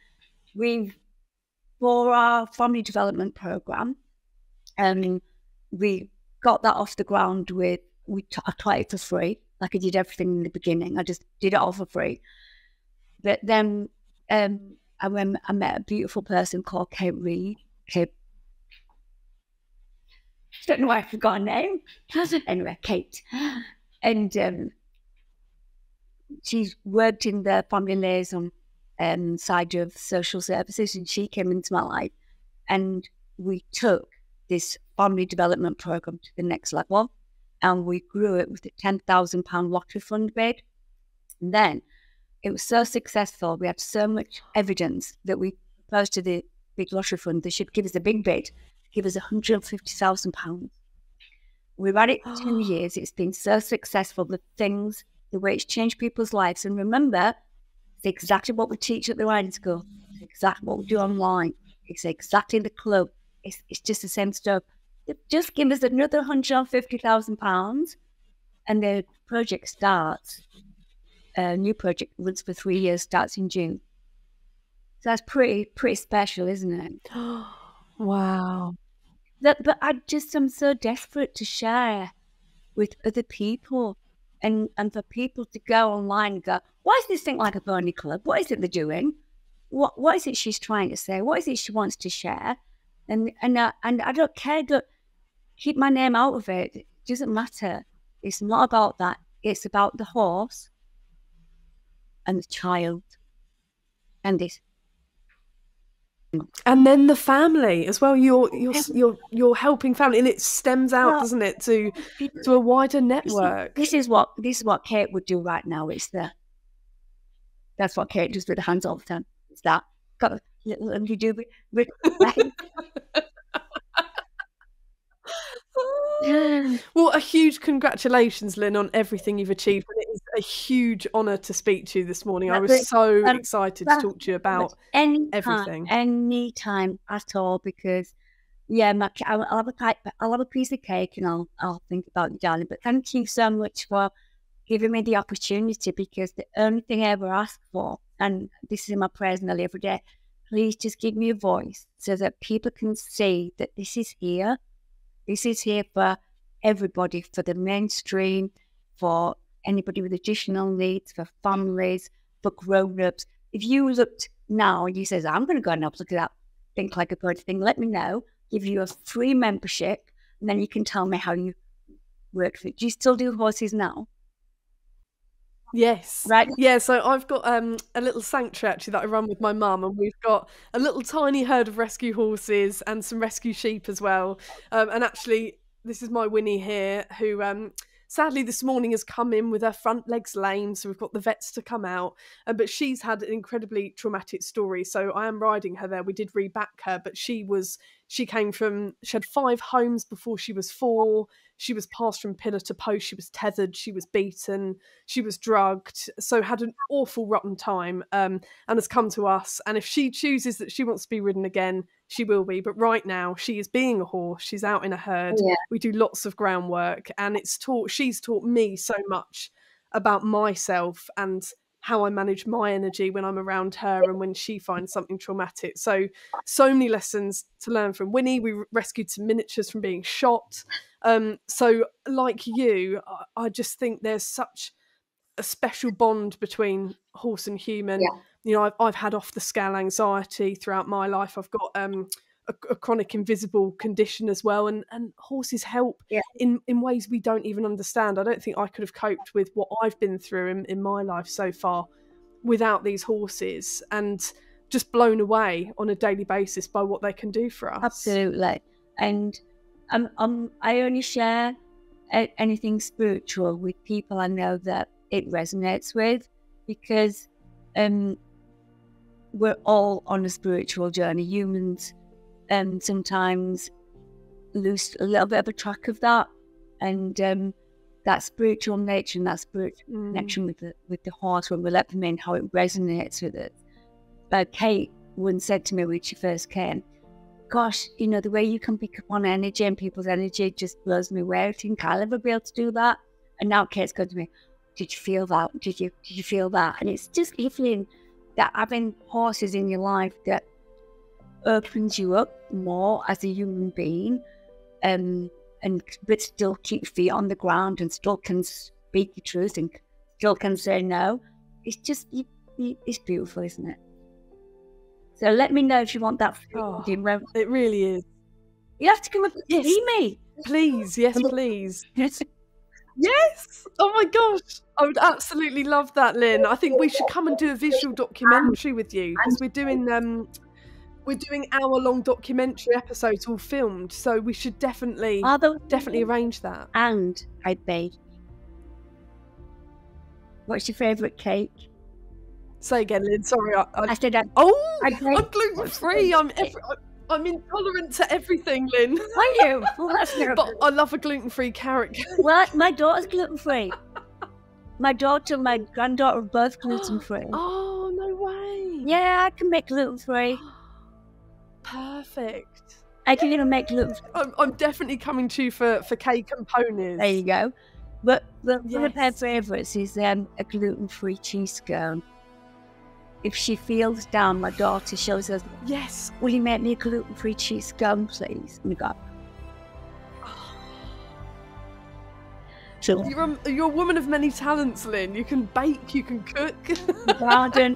mean, for our family development program, we got that off the ground I taught it for free. Like I did everything in the beginning. I just did it all for free. But then I met a beautiful person called Kate Reed. I don't know why I forgot her name. Anyway, Kate. And she's worked in the family liaison side of social services, and she came into my life, and we took this family development program to the next level, and we grew it with a £10,000 lottery fund bid. And then it was so successful, we had so much evidence that we proposed to the big lottery fund they should give us a big bid, give us £150,000. We've had it 2 years. It's been so successful. The way it's changed people's lives. And remember, it's exactly what we teach at the riding school. It's exactly what we do online. It's exactly the club. It's just the same stuff. Just give us another £150,000, and the project starts. A new project runs for 3 years, starts in June. So that's pretty special, isn't it? Wow. But I'm so desperate to share with other people, and for people to go online and go, why is this thing like a pony club? What is it they're doing? What is it she's trying to say? What is it she wants to share? And I don't care. Don't keep my name out of it. It doesn't matter. It's not about that. It's about the horse and the child and this. And then the family as well. You're helping family, and it stems out, doesn't it, to a wider network. This is what Kate would do right now. That's what Kate does with her hands all the time. It's that got a little you do with Well, a huge congratulations, Lynn, on everything you've achieved. And it is a huge honour to speak to you this morning. I was so excited to talk to you about everything. Any time at all, because I'll have a piece of cake and I'll think about you, darling. But thank you so much for giving me the opportunity, because the only thing I ever ask for, and this is in my prayers nearly every day, please just give me a voice so that people can see that this is here. This is here for everybody, for the mainstream, for anybody with additional needs, for families, for grown-ups. If you looked now and you says, I'm going to go and have a look at that Think Like a Pony thing, let me know, give you a free membership, and then you can tell me how you work for it. Do you still do horses now? Yes. Right. Yeah, so I've got a little sanctuary actually that I run with my mum, and we've got a little tiny herd of rescue horses and some rescue sheep as well. And actually, this is my Winnie here, who sadly this morning has come in with her front legs lame, so we've got the vets to come out. But she's had an incredibly traumatic story, so I am riding her there. We did reback her, but she had 5 homes before she was 4. She was passed from pillar to post. She was tethered. She was beaten. She was drugged. So had an awful rotten time, and has come to us. And if she chooses that she wants to be ridden again, she will be. But right now, she is being a horse. She's out in a herd. Yeah. We do lots of groundwork, and she's taught me so much about myself and how I manage my energy when I'm around her and when she finds something traumatic. So many lessons to learn from Winnie. We rescued some miniatures from being shot. So like you, I just think there's such a special bond between horse and human. Yeah. You know, I've had off the scale anxiety throughout my life. I've got a chronic invisible condition as well, and horses help in ways we don't even understand. I don't think I could have coped with what I've been through in my life so far without these horses, and just blown away on a daily basis by what they can do for us. Absolutely. And I only share anything spiritual with people I know that it resonates with, because we're all on a spiritual journey. Humans sometimes lose a little bit of a track of that, and that spiritual nature and that spiritual connection with the horse, when we let them in, how it resonates with it. Kate once said to me when she first came, gosh, you know, the way you can pick up on energy and people's energy just blows me away. I think I'll ever be able to do that. And now Kate's going to me, did you feel that? Did you feel that? And it's just feeling that having horses in your life that opens you up more as a human being, but still keep your feet on the ground and still can speak your truth and still can say no. It's just, it's beautiful, isn't it? So let me know if you want that. It really is. You have to come up and see me. Please, yes, please. Yes. Yes! Oh my gosh! I would absolutely love that, Lynn. I think we should come and do a visual documentary with you, because we're doing hour-long documentary episodes all filmed, so we should definitely arrange that. And I bake. What's your favourite cake? Say again, Lynn. Sorry, I said I'm gluten-free. I'm intolerant to everything, Lynn. Are you? Well, that's no. But I love a gluten-free carrot cake. Well, my daughter's gluten-free. My daughter and my granddaughter are both gluten-free. Oh, no way. Yeah, I can make gluten-free. Perfect. I can even make gluten-free. I'm definitely coming to you for cake and ponies. There you go. But one of her favourites is a gluten-free cheese scone. If she feels down, my daughter shows us, yes, will you make me a gluten-free cheese scone, please? And we go, so you're a woman of many talents, Lynn. You can bake, you can cook. Garden.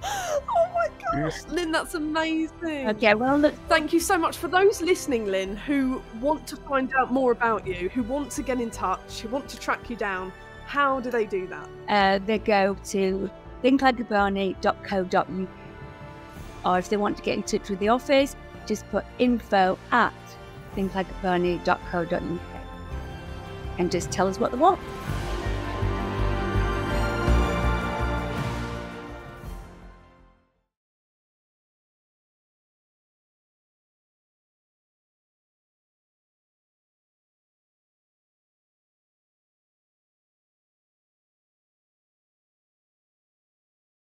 Oh my gosh, Lynn, that's amazing. Okay, well, look. Thank you so much. For those listening, Lynn, who want to find out more about you, who want to get in touch, who want to track you down, how do they do that? They go to thinklikeapony.co.uk, or if they want to get in touch with the office, just put info@thinklikeapony.co.uk and just tell us what they want.